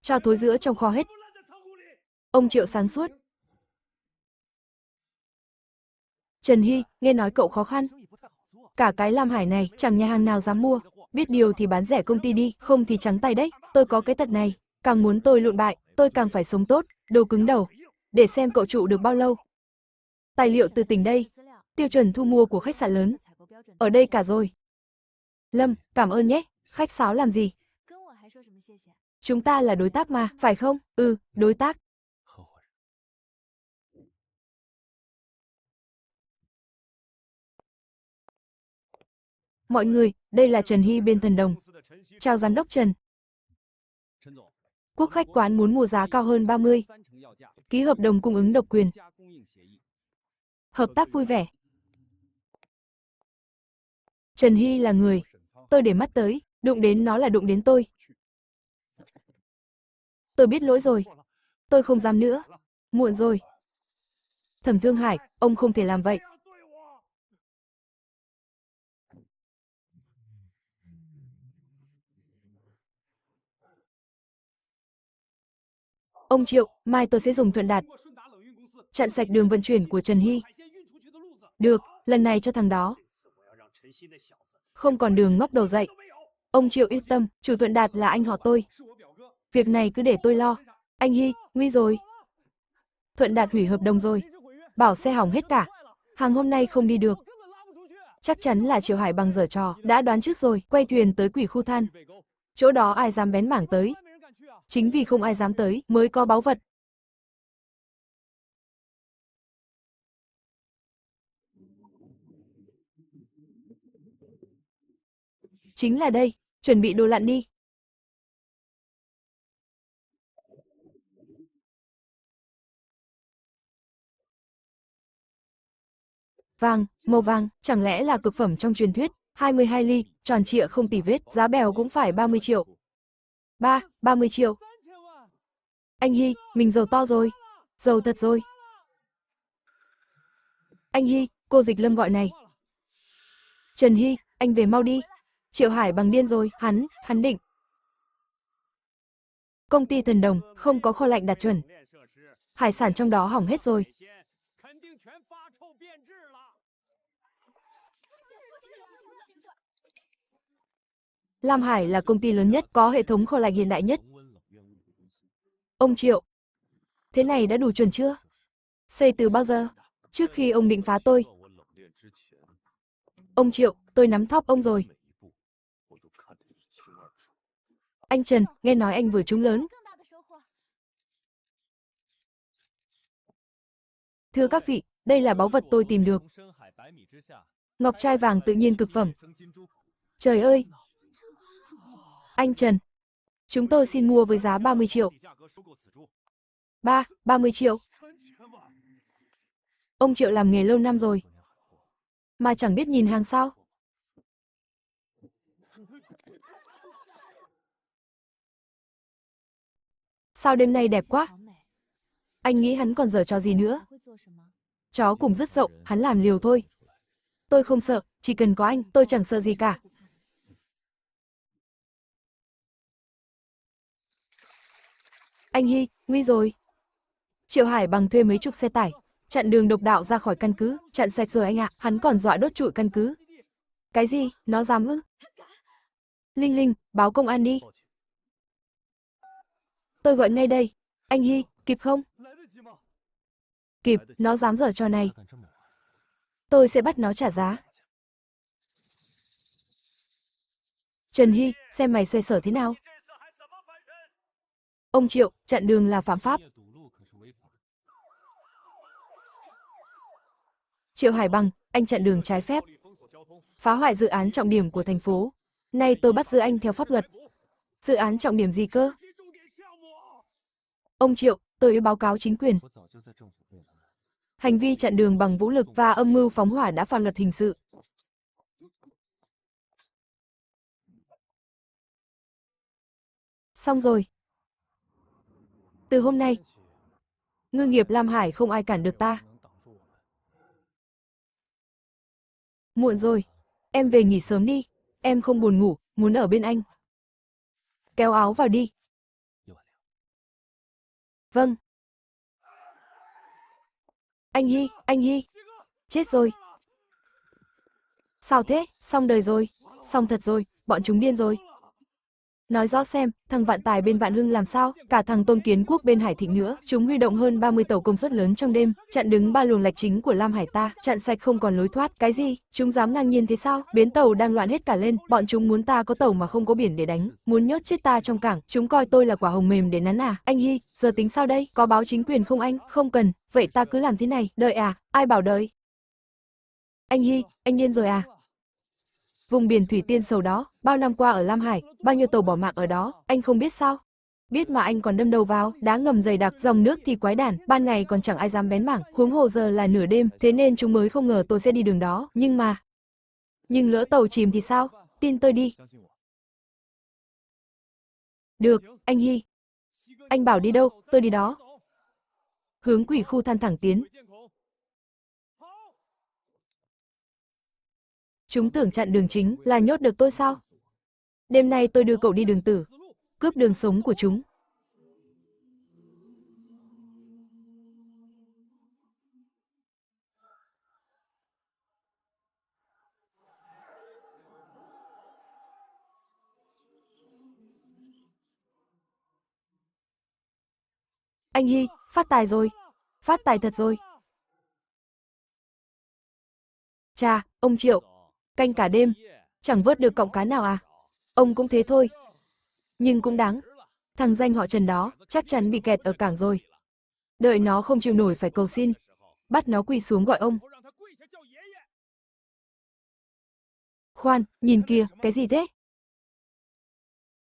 Cho thối giữa trong kho hết. Ông Triệu sáng suốt. Trần Hy, nghe nói cậu khó khăn. Cả cái Lam Hải này chẳng nhà hàng nào dám mua. Biết điều thì bán rẻ công ty đi, không thì trắng tay đấy. Tôi có cái tật này. Càng muốn tôi lụn bại, tôi càng phải sống tốt, đồ cứng đầu. Để xem cậu trụ được bao lâu. Tài liệu từ tỉnh đây. Tiêu chuẩn thu mua của khách sạn lớn. Ở đây cả rồi. Lâm, cảm ơn nhé. Khách sáo làm gì? Chúng ta là đối tác mà, phải không? Ừ, đối tác. Mọi người, đây là Trần Hy bên Thần Đồng. Chào giám đốc Trần. Quốc khách quán muốn mua giá cao hơn 30. Ký hợp đồng cung ứng độc quyền. Hợp tác vui vẻ. Trần Hy là người, tôi để mắt tới, đụng đến nó là đụng đến tôi. Tôi biết lỗi rồi. Tôi không dám nữa. Muộn rồi. Thẩm Thương Hải, ông không thể làm vậy. Ông Triệu, mai tôi sẽ dùng Thuận Đạt chặn sạch đường vận chuyển của Trần Hy. Được, lần này cho thằng đó không còn đường ngóc đầu dậy. Ông Triệu yên tâm, chủ Thuận Đạt là anh họ tôi. Việc này cứ để tôi lo. Anh Hy, nguy rồi. Thuận Đạt hủy hợp đồng rồi. Bảo xe hỏng hết cả. Hàng hôm nay không đi được. Chắc chắn là Triệu Hải Bằng giở trò, đã đoán trước rồi, quay thuyền tới Quỷ Khu Than. Chỗ đó ai dám bén mảng tới. Chính vì không ai dám tới mới có báu vật. Chính là đây, chuẩn bị đồ lặn đi. Vàng, màu vàng, chẳng lẽ là cực phẩm trong truyền thuyết, 22 ly, tròn trịa không tì vết, giá bèo cũng phải 30 triệu. 30 triệu. Anh Hy, mình giàu to rồi. Giàu thật rồi. Anh Hy, cô Dịch Lâm gọi này. Trần Hy, anh về mau đi. Triệu Hải Bằng điên rồi, hắn định. Công ty Thần Đồng, không có kho lạnh đạt chuẩn. Hải sản trong đó hỏng hết rồi. Lam Hải là công ty lớn nhất, có hệ thống kho lạnh hiện đại nhất. Ông Triệu, thế này đã đủ chuẩn chưa? Xây từ bao giờ? Trước khi ông định phá tôi. Ông Triệu, tôi nắm thóp ông rồi. Anh Trần, nghe nói anh vừa trúng lớn. Thưa các vị, đây là báu vật tôi tìm được. Ngọc trai vàng tự nhiên cực phẩm. Trời ơi! Anh Trần, chúng tôi xin mua với giá 30 triệu. 30 triệu. Ông Triệu làm nghề lâu năm rồi. Mà chẳng biết nhìn hàng sao. Sao đêm nay đẹp quá. Anh nghĩ hắn còn giở trò gì nữa. Chó cùng rất rộng, hắn làm liều thôi. Tôi không sợ, chỉ cần có anh, tôi chẳng sợ gì cả. Anh Hy, nguy rồi. Triệu Hải Bằng thuê mấy chục xe tải, chặn đường độc đạo ra khỏi căn cứ, chặn sạch rồi anh ạ, hắn còn dọa đốt trụi căn cứ. Cái gì, nó dám ư? Linh Linh, báo công an đi. Tôi gọi ngay đây. Anh Hy, kịp không? Kịp, nó dám giở trò này. Tôi sẽ bắt nó trả giá. Trần Hy, xem mày xoay sở thế nào. Ông Triệu, chặn đường là phạm pháp. Triệu Hải Bằng, anh chặn đường trái phép, phá hoại dự án trọng điểm của thành phố. Nay tôi bắt giữ anh theo pháp luật. Dự án trọng điểm gì cơ? Ông Triệu, tôi báo cáo chính quyền. Hành vi chặn đường bằng vũ lực và âm mưu phóng hỏa đã phạm luật hình sự. Xong rồi. Từ hôm nay, ngư nghiệp Lam Hải không ai cản được ta. Muộn rồi, em về nghỉ sớm đi. Em không buồn ngủ, muốn ở bên anh. Kéo áo vào đi. Vâng. Anh Hy. Chết rồi. Sao thế, xong đời rồi, xong thật rồi, bọn chúng điên rồi. Nói rõ xem, thằng Vạn Tài bên Vạn Hưng làm sao, cả thằng Tôn Kiến Quốc bên Hải Thịnh nữa, chúng huy động hơn 30 tàu công suất lớn trong đêm, chặn đứng 3 luồng lạch chính của Lam Hải ta, chặn sạch không còn lối thoát. Cái gì, chúng dám ngang nhiên thế sao? Bến tàu đang loạn hết cả lên, bọn chúng muốn ta có tàu mà không có biển để đánh, muốn nhốt chết ta trong cảng, chúng coi tôi là quả hồng mềm để nắn à? Anh Hy, giờ tính sao đây? Có báo chính quyền không anh? Không cần, vậy ta cứ làm thế này, đợi à? Ai bảo đợi? Anh Hy, anh điên rồi à? Vùng biển Thủy Tiên Sầu đó, bao năm qua ở Lam Hải, bao nhiêu tàu bỏ mạng ở đó, anh không biết sao? Biết mà anh còn đâm đầu vào, đá ngầm dày đặc, dòng nước thì quái đản, ban ngày còn chẳng ai dám bén mảng, huống hồ giờ là nửa đêm, thế nên chúng mới không ngờ tôi sẽ đi đường đó, nhưng mà... Nhưng lỡ tàu chìm thì sao? Tin tôi đi. Được, anh Hy. Anh bảo đi đâu, tôi đi đó. Hướng quỷ khu than thẳng tiến. Chúng tưởng chặn đường chính là nhốt được tôi sao? Đêm nay tôi đưa cậu đi đường tử, cướp đường sống của chúng. Anh Hy, phát tài rồi. Phát tài thật rồi. Chà, ông Triệu, canh cả đêm, chẳng vớt được cọng cá nào à? Ông cũng thế thôi. Nhưng cũng đáng. Thằng danh họ Trần đó, chắc chắn bị kẹt ở cảng rồi. Đợi nó không chịu nổi phải cầu xin. Bắt nó quỳ xuống gọi ông. Khoan, nhìn kìa, cái gì thế?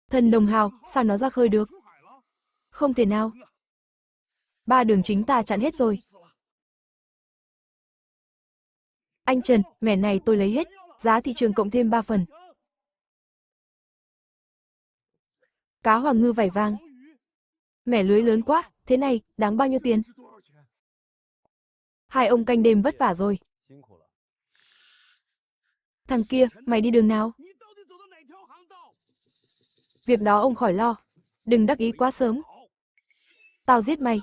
Thần đồng hào, sao nó ra khơi được? Không thể nào. 3 đường chính ta chặn hết rồi. Anh Trần, mẻ này tôi lấy hết, giá thị trường cộng thêm 3 phần. Cá hoàng ngư vảy vàng. Mẻ lưới lớn quá, thế này, đáng bao nhiêu tiền? Hai ông canh đêm vất vả rồi. Thằng kia, mày đi đường nào? Việc đó ông khỏi lo. Đừng đắc ý quá sớm. Tao giết mày.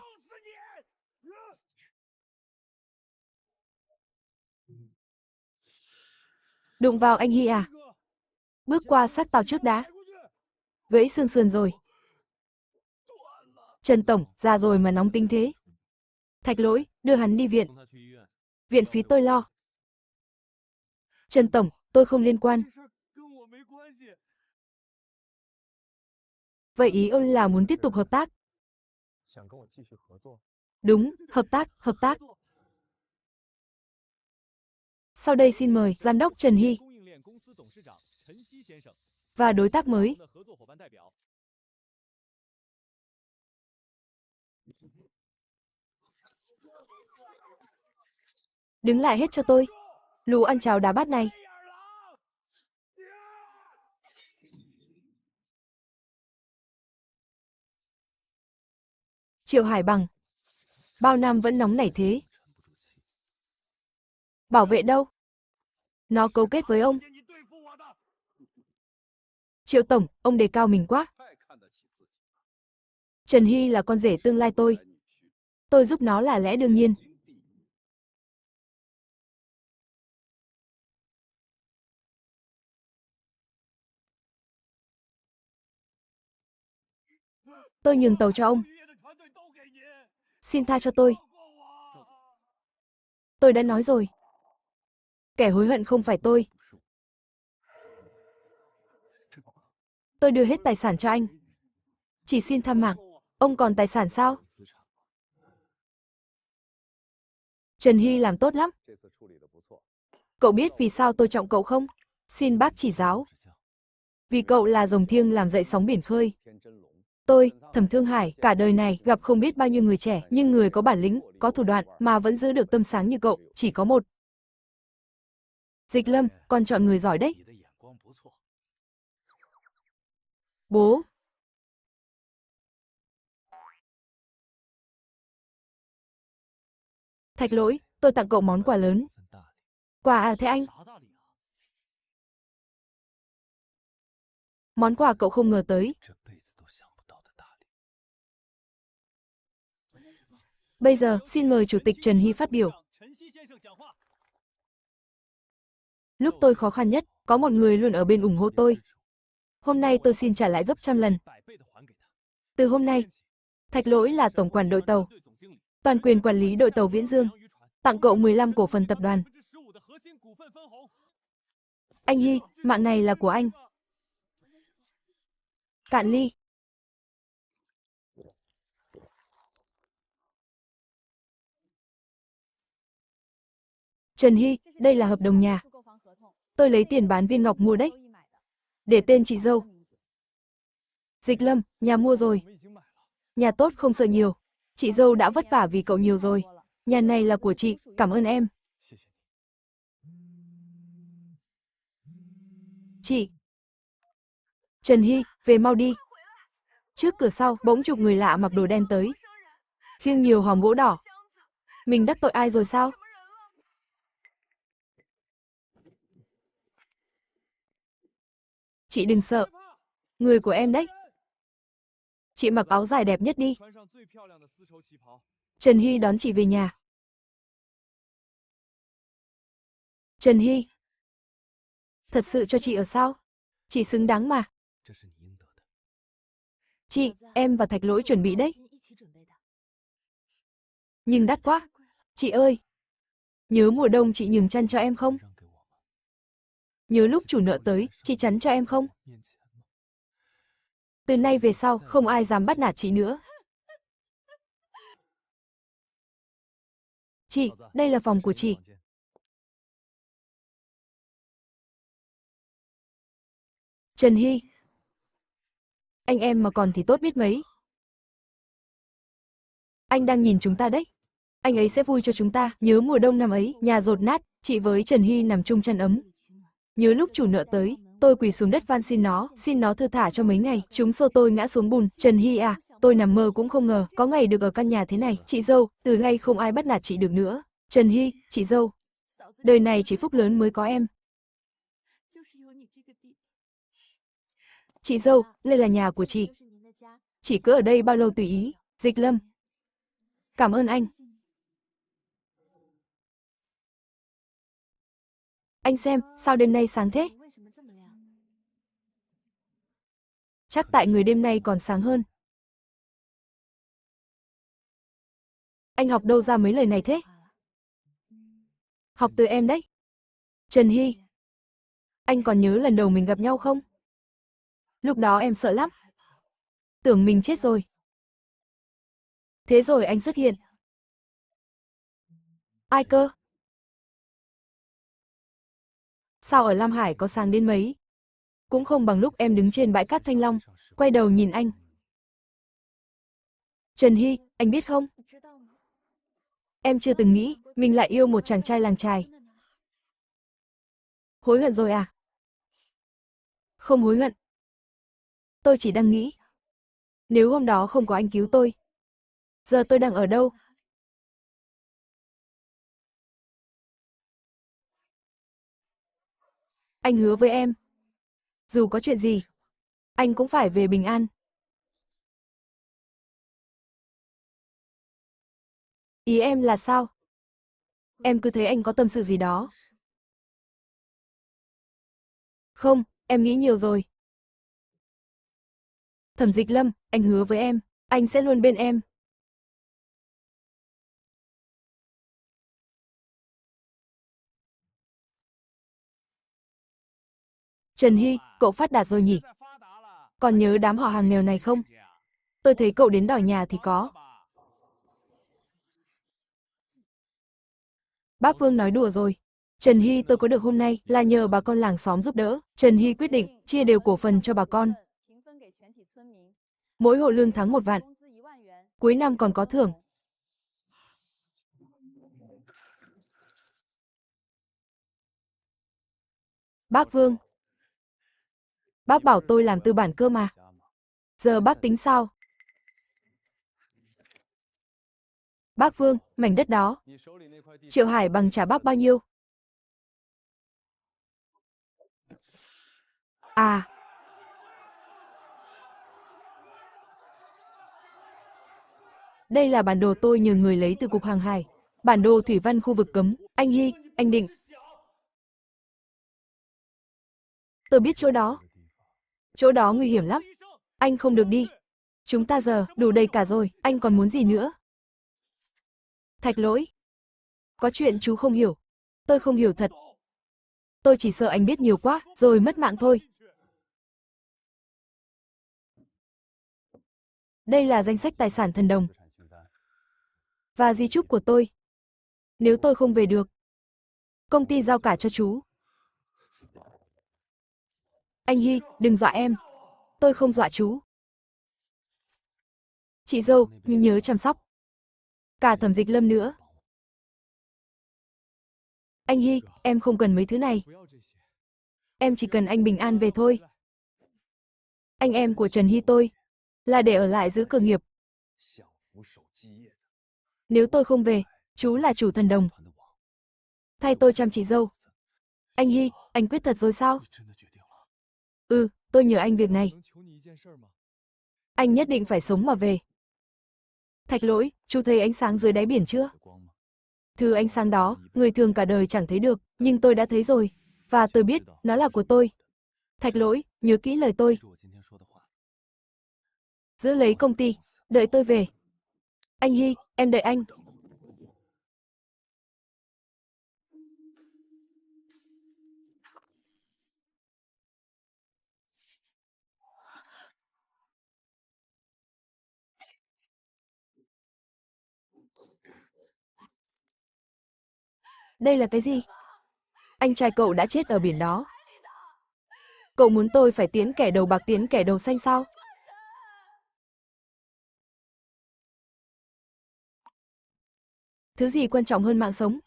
Đụng vào anh Hy à? Bước qua sát tao trước đã. Gãy xương sườn rồi. Trần Tổng, già rồi mà nóng tính thế. Thạch Lỗi, đưa hắn đi viện. Viện phí tôi lo. Trần Tổng, tôi không liên quan. Vậy ý ông là muốn tiếp tục hợp tác? Đúng, hợp tác, hợp tác. Sau đây xin mời Giám đốc Trần Hy và đối tác mới. Đứng lại hết cho tôi. Lù ăn cháo đá bát này. Triệu Hải Bằng. Bao năm vẫn nóng nảy thế. Bảo vệ đâu? Nó cấu kết với ông. Triệu Tổng, ông đề cao mình quá. Trần Hy là con rể tương lai tôi. Tôi giúp nó là lẽ đương nhiên. Tôi nhường tàu cho ông. Xin tha cho tôi. Tôi đã nói rồi. Kẻ hối hận không phải tôi. Tôi đưa hết tài sản cho anh. Chỉ xin tha mạng. Ông còn tài sản sao? Trần Hy làm tốt lắm. Cậu biết vì sao tôi trọng cậu không? Xin bác chỉ giáo. Vì cậu là rồng thiêng làm dậy sóng biển khơi. Tôi, Thẩm Thương Hải, cả đời này gặp không biết bao nhiêu người trẻ, nhưng người có bản lĩnh, có thủ đoạn mà vẫn giữ được tâm sáng như cậu, chỉ có một. Dịch Lâm, con chọn người giỏi đấy. Bố. Thạch Lỗi, tôi tặng cậu món quà lớn. Quà à thế anh? Món quà cậu không ngờ tới. Bây giờ, xin mời Chủ tịch Trần Hy phát biểu. Lúc tôi khó khăn nhất, có một người luôn ở bên ủng hộ tôi. Hôm nay tôi xin trả lại gấp trăm lần. Từ hôm nay, Thạch Lỗi là tổng quản đội tàu. Toàn quyền quản lý đội tàu Viễn Dương. Tặng cậu 15 cổ phần tập đoàn. Anh Hy, mạng này là của anh. Cạn ly. Trần Hy, đây là hợp đồng nhà. Tôi lấy tiền bán viên ngọc mua đấy. Để tên chị dâu. Dịch Lâm, nhà mua rồi. Nhà tốt không sợ nhiều. Chị dâu đã vất vả vì cậu nhiều rồi. Nhà này là của chị, cảm ơn em. Chị! Trần Hy, về mau đi. Trước cửa sau, bỗng chục người lạ mặc đồ đen tới. Khiêng nhiều hòm gỗ đỏ. Mình đắc tội ai rồi sao? Chị đừng sợ. Người của em đấy. Chị mặc áo dài đẹp nhất đi. Trần Hy đón chị về nhà. Trần Hy. Thật sự cho chị ở sao? Chị xứng đáng mà. Chị, em và Thạch Lỗi chuẩn bị đấy. Nhưng đắt quá. Chị ơi! Nhớ mùa đông chị nhường chăn cho em không? Nhớ lúc chủ nợ tới, chị chắn cho em không? Từ nay về sau, không ai dám bắt nạt chị nữa. Chị, đây là phòng của chị. Trần Hy. Anh em mà còn thì tốt biết mấy. Anh đang nhìn chúng ta đấy. Anh ấy sẽ vui cho chúng ta. Nhớ mùa đông năm ấy, nhà dột nát, chị với Trần Hy nằm chung chăn ấm. Nhớ lúc chủ nợ tới, tôi quỳ xuống đất van xin nó thư thả cho mấy ngày. Chúng xô tôi ngã xuống bùn. Trần Hy à, tôi nằm mơ cũng không ngờ, có ngày được ở căn nhà thế này. Chị dâu, từ nay không ai bắt nạt chị được nữa. Trần Hy, chị dâu. Đời này chỉ phúc lớn mới có em. Chị dâu, đây là nhà của chị. Chị cứ ở đây bao lâu tùy ý. Dịch Lâm. Cảm ơn anh. Anh xem, sao đêm nay sáng thế? Chắc tại người đêm nay còn sáng hơn. Anh học đâu ra mấy lời này thế? Học từ em đấy. Trần Hy. Anh còn nhớ lần đầu mình gặp nhau không? Lúc đó em sợ lắm. Tưởng mình chết rồi. Thế rồi anh xuất hiện. Ai cơ? Sao ở Lam Hải có sáng đến mấy? Cũng không bằng lúc em đứng trên bãi cát Thanh Long, quay đầu nhìn anh. Trần Hy, anh biết không? Em chưa từng nghĩ mình lại yêu một chàng trai làng chài. Hối hận rồi à? Không hối hận. Tôi chỉ đang nghĩ, nếu hôm đó không có anh cứu tôi, giờ tôi đang ở đâu? Anh hứa với em, dù có chuyện gì, anh cũng phải về bình an. Ý em là sao? Em cứ thấy anh có tâm sự gì đó. Không, em nghĩ nhiều rồi. Thẩm Dịch Lâm, anh hứa với em, anh sẽ luôn bên em. Trần Hy, cậu phát đạt rồi nhỉ? Còn nhớ đám họ hàng nghèo này không? Tôi thấy cậu đến đòi nhà thì có. Bác Vương nói đùa rồi. Trần Hy tôi có được hôm nay là nhờ bà con làng xóm giúp đỡ. Trần Hy quyết định chia đều cổ phần cho bà con. Mỗi hộ lương tháng 1 vạn. Cuối năm còn có thưởng. Bác Vương. Bác bảo tôi làm tư bản cơ mà. Giờ bác tính sao? Bác Vương, mảnh đất đó. Triệu Hải bằng trả bác bao nhiêu? À. Đây là bản đồ tôi nhờ người lấy từ Cục Hàng Hải. Bản đồ thủy văn khu vực cấm. Anh Hy, anh Định. Tôi biết chỗ đó. Chỗ đó nguy hiểm lắm. Anh không được đi. Chúng ta giờ đủ đầy cả rồi, anh còn muốn gì nữa? Thạch Lỗi. Có chuyện chú không hiểu. Tôi không hiểu thật. Tôi chỉ sợ anh biết nhiều quá, rồi mất mạng thôi. Đây là danh sách tài sản thần đồng. Và di chúc của tôi. Nếu tôi không về được, công ty giao cả cho chú. Anh Hy, đừng dọa em. Tôi không dọa chú. Chị dâu, nhớ chăm sóc. Cả Thẩm Dịch Lâm nữa. Anh Hy, em không cần mấy thứ này. Em chỉ cần anh bình an về thôi. Anh em của Trần Hy tôi là để ở lại giữ cơ nghiệp. Nếu tôi không về, chú là chủ thần đồng. Thay tôi chăm chị dâu. Anh Hy, anh quyết thật rồi sao? Ừ, tôi nhờ anh việc này. Anh nhất định phải sống mà về. Thạch Lỗi, chú thấy ánh sáng dưới đáy biển chưa? Thứ ánh sáng đó, người thường cả đời chẳng thấy được, nhưng tôi đã thấy rồi. Và tôi biết, nó là của tôi. Thạch Lỗi, nhớ kỹ lời tôi. Giữ lấy công ty, đợi tôi về. Anh Hy, em đợi anh. Đây là cái gì? Anh trai cậu đã chết ở biển đó. Cậu muốn tôi phải tiến kẻ đầu bạc tiến kẻ đầu xanh sao? Thứ gì quan trọng hơn mạng sống?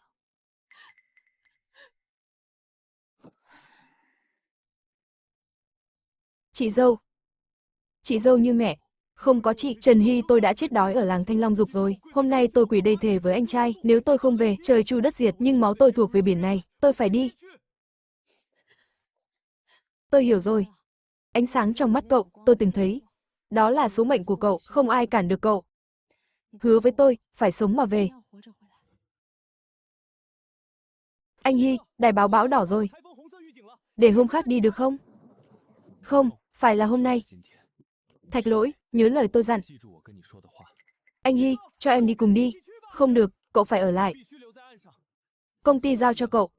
Chị dâu. Chị dâu như mẹ. Không có chị, Trần Hy tôi đã chết đói ở làng Thanh Long Dục rồi. Hôm nay tôi quỳ đây thề với anh trai, nếu tôi không về, trời chu đất diệt, nhưng máu tôi thuộc về biển này, tôi phải đi. Tôi hiểu rồi. Ánh sáng trong mắt cậu, tôi từng thấy. Đó là số mệnh của cậu, không ai cản được cậu. Hứa với tôi, phải sống mà về. Anh Hy, đài báo bão đỏ rồi. Để hôm khác đi được không? Không, phải là hôm nay. Thạch Lỗi, nhớ lời tôi dặn. Anh Hy, cho em đi cùng đi. Không được, cậu phải ở lại. Công ty giao cho cậu.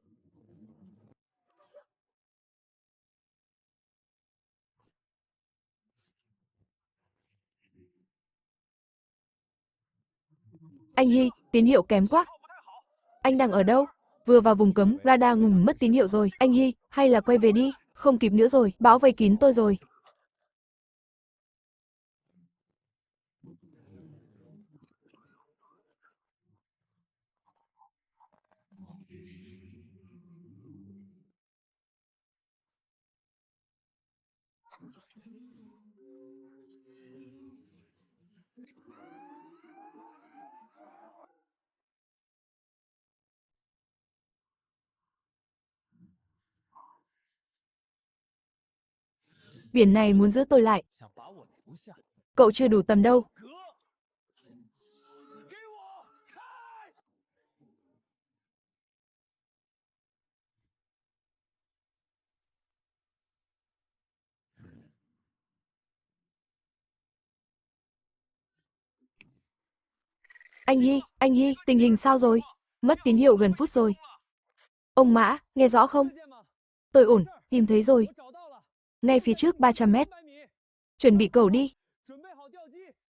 Anh Hy, tín hiệu kém quá. Anh đang ở đâu? Vừa vào vùng cấm, radar ngừng mất tín hiệu rồi. Anh Hy, hay là quay về đi, không kịp nữa rồi, bão vây kín tôi rồi. Biển này muốn giữ tôi lại. Cậu chưa đủ tầm đâu. Anh Hy, tình hình sao rồi? Mất tín hiệu gần phút rồi. Ông Mã, nghe rõ không? Tôi ổn, tìm thấy rồi. Ngay phía trước 300 mét. Chuẩn bị cầu đi.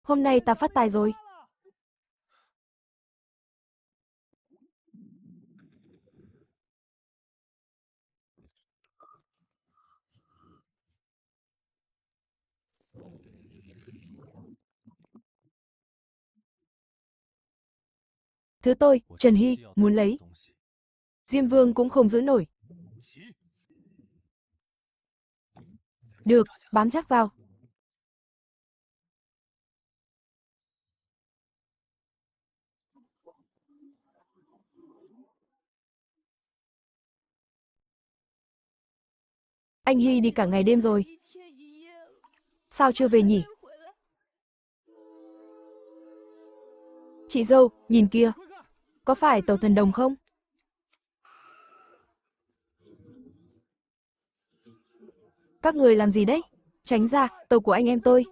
Hôm nay ta phát tài rồi. Thứ tôi, Trần Hy, muốn lấy. Diêm Vương cũng không giữ nổi. Được, bám chắc vào. Anh Hy đi cả ngày đêm rồi. Sao chưa về nhỉ? Chị dâu, nhìn kia. Có phải tàu thần đồng không? Các người làm gì đấy? Tránh ra, tàu của anh em tôi.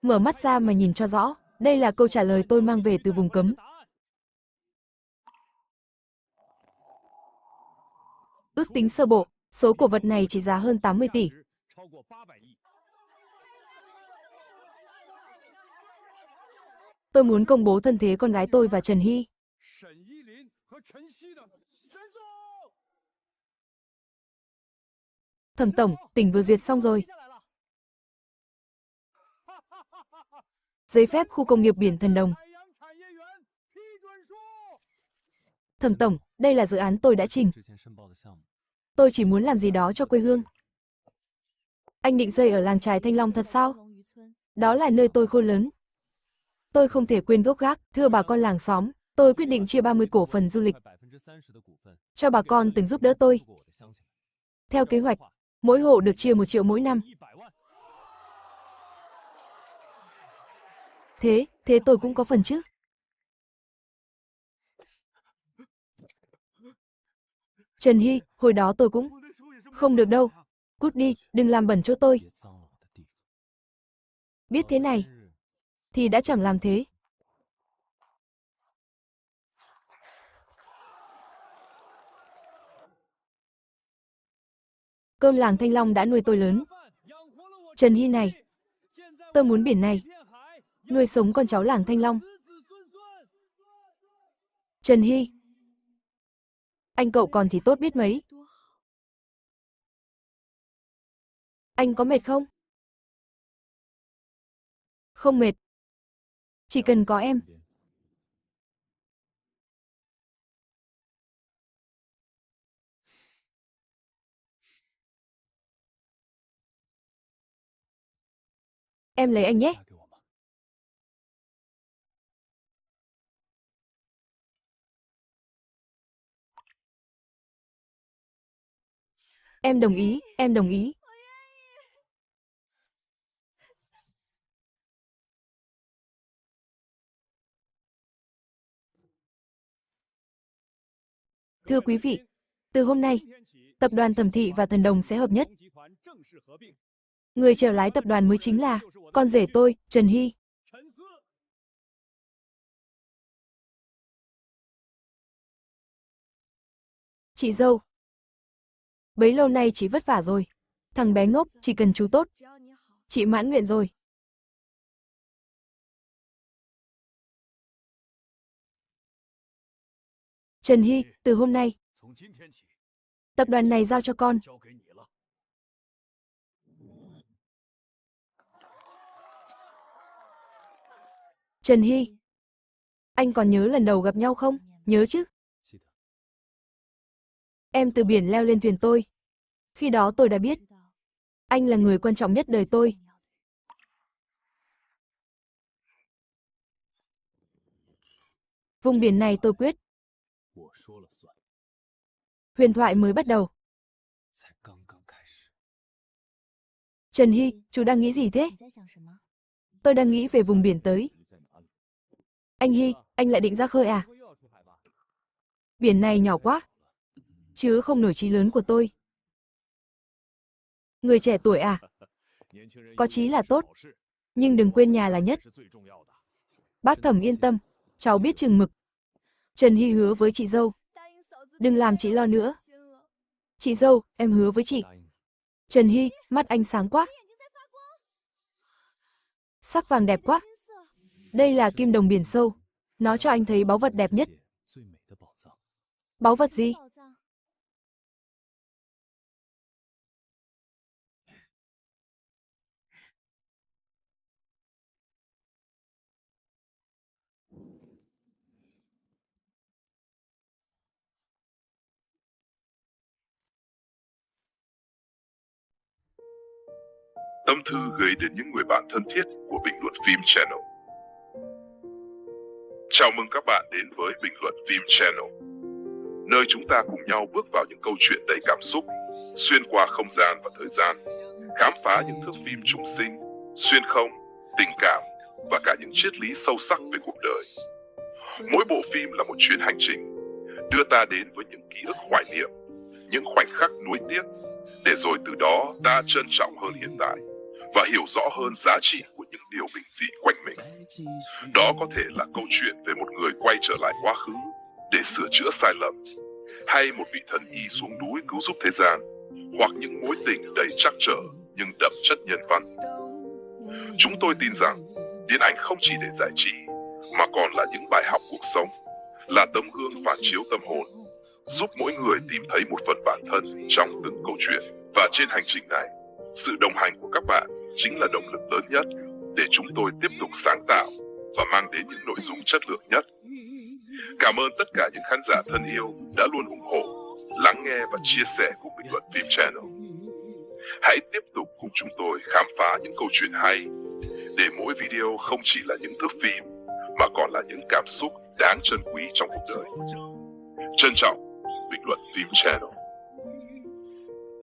Mở mắt ra mà nhìn cho rõ. Đây là câu trả lời tôi mang về từ vùng cấm. Ước tính sơ bộ, số cổ vật này trị giá hơn 80 tỷ. Tôi muốn công bố thân thế con gái tôi và Trần Hy. Thẩm tổng, tỉnh vừa duyệt xong rồi. Giấy phép khu công nghiệp biển Thần Đồng. Thẩm tổng, đây là dự án tôi đã trình. Tôi chỉ muốn làm gì đó cho quê hương. Anh định xây ở làng chài Thanh Long thật sao? Đó là nơi tôi khôn lớn. Tôi không thể quên gốc gác, thưa bà con làng xóm, tôi quyết định chia 30 cổ phần du lịch cho bà con từng giúp đỡ tôi. Theo kế hoạch, mỗi hộ được chia 1 triệu mỗi năm. Thế tôi cũng có phần chứ? Trần Hy, hồi đó tôi cũng... Không được đâu. Cút đi, đừng làm bẩn chỗ tôi. Biết thế này, thì đã chẳng làm thế. Cơm làng Thanh Long đã nuôi tôi lớn. Trần Hy này, tôi muốn biển này nuôi sống con cháu làng Thanh Long. Trần Hy, anh cậu còn thì tốt biết mấy. Anh có mệt không? Không mệt. Chỉ cần có em. Em lấy anh nhé. Em đồng ý, em đồng ý. Thưa quý vị, từ hôm nay, tập đoàn Thẩm Thị và Thần Đồng sẽ hợp nhất. Người chèo lái tập đoàn mới chính là con rể tôi, Trần Hy. Chị dâu, bấy lâu nay chị vất vả rồi. Thằng bé ngốc, chỉ cần chú tốt. Chị mãn nguyện rồi. Trần Hy, từ hôm nay, tập đoàn này giao cho con. Trần Hy, anh còn nhớ lần đầu gặp nhau không? Nhớ chứ? Em từ biển leo lên thuyền tôi. Khi đó tôi đã biết, anh là người quan trọng nhất đời tôi. Vùng biển này tôi quyết. Huyền thoại mới bắt đầu. Trần Hy, chú đang nghĩ gì thế? Tôi đang nghĩ về vùng biển tới. Anh Hy, anh lại định ra khơi à? Biển này nhỏ quá, chứ không nổi chí lớn của tôi. Người trẻ tuổi à? Có chí là tốt, nhưng đừng quên nhà là nhất. Bác Thẩm yên tâm, cháu biết chừng mực. Trần Hy hứa với chị dâu. Đừng làm chị lo nữa. Chị dâu, em hứa với chị. Trần Hy, mắt anh sáng quá. Sắc vàng đẹp quá. Đây là kim đồng biển sâu. Nó cho anh thấy báu vật đẹp nhất. Báu vật gì? Tâm thư gửi đến những người bạn thân thiết của Bình luận phim Channel. Chào mừng các bạn đến với Bình luận phim Channel, nơi chúng ta cùng nhau bước vào những câu chuyện đầy cảm xúc, xuyên qua không gian và thời gian, khám phá những thước phim trùng sinh, xuyên không, tình cảm và cả những triết lý sâu sắc về cuộc đời. Mỗi bộ phim là một chuyến hành trình, đưa ta đến với những ký ức hoài niệm, những khoảnh khắc nuối tiếc, để rồi từ đó ta trân trọng hơn hiện tại và hiểu rõ hơn giá trị của những điều bình dị quanh mình. Đó có thể là câu chuyện về một người quay trở lại quá khứ để sửa chữa sai lầm, hay một vị thần y xuống núi cứu giúp thế gian, hoặc những mối tình đầy trắc trở nhưng đậm chất nhân văn. Chúng tôi tin rằng điện ảnh không chỉ để giải trí, mà còn là những bài học cuộc sống, là tấm gương phản chiếu tâm hồn, giúp mỗi người tìm thấy một phần bản thân trong từng câu chuyện. Và trên hành trình này, sự đồng hành của các bạn chính là động lực lớn nhất để chúng tôi tiếp tục sáng tạo và mang đến những nội dung chất lượng nhất. Cảm ơn tất cả những khán giả thân yêu đã luôn ủng hộ, lắng nghe và chia sẻ cùng Bình Luận Phim Channel. Hãy tiếp tục cùng chúng tôi khám phá những câu chuyện hay, để mỗi video không chỉ là những thước phim, mà còn là những cảm xúc đáng trân quý trong cuộc đời. Trân trọng, Bình Luận Phim Channel.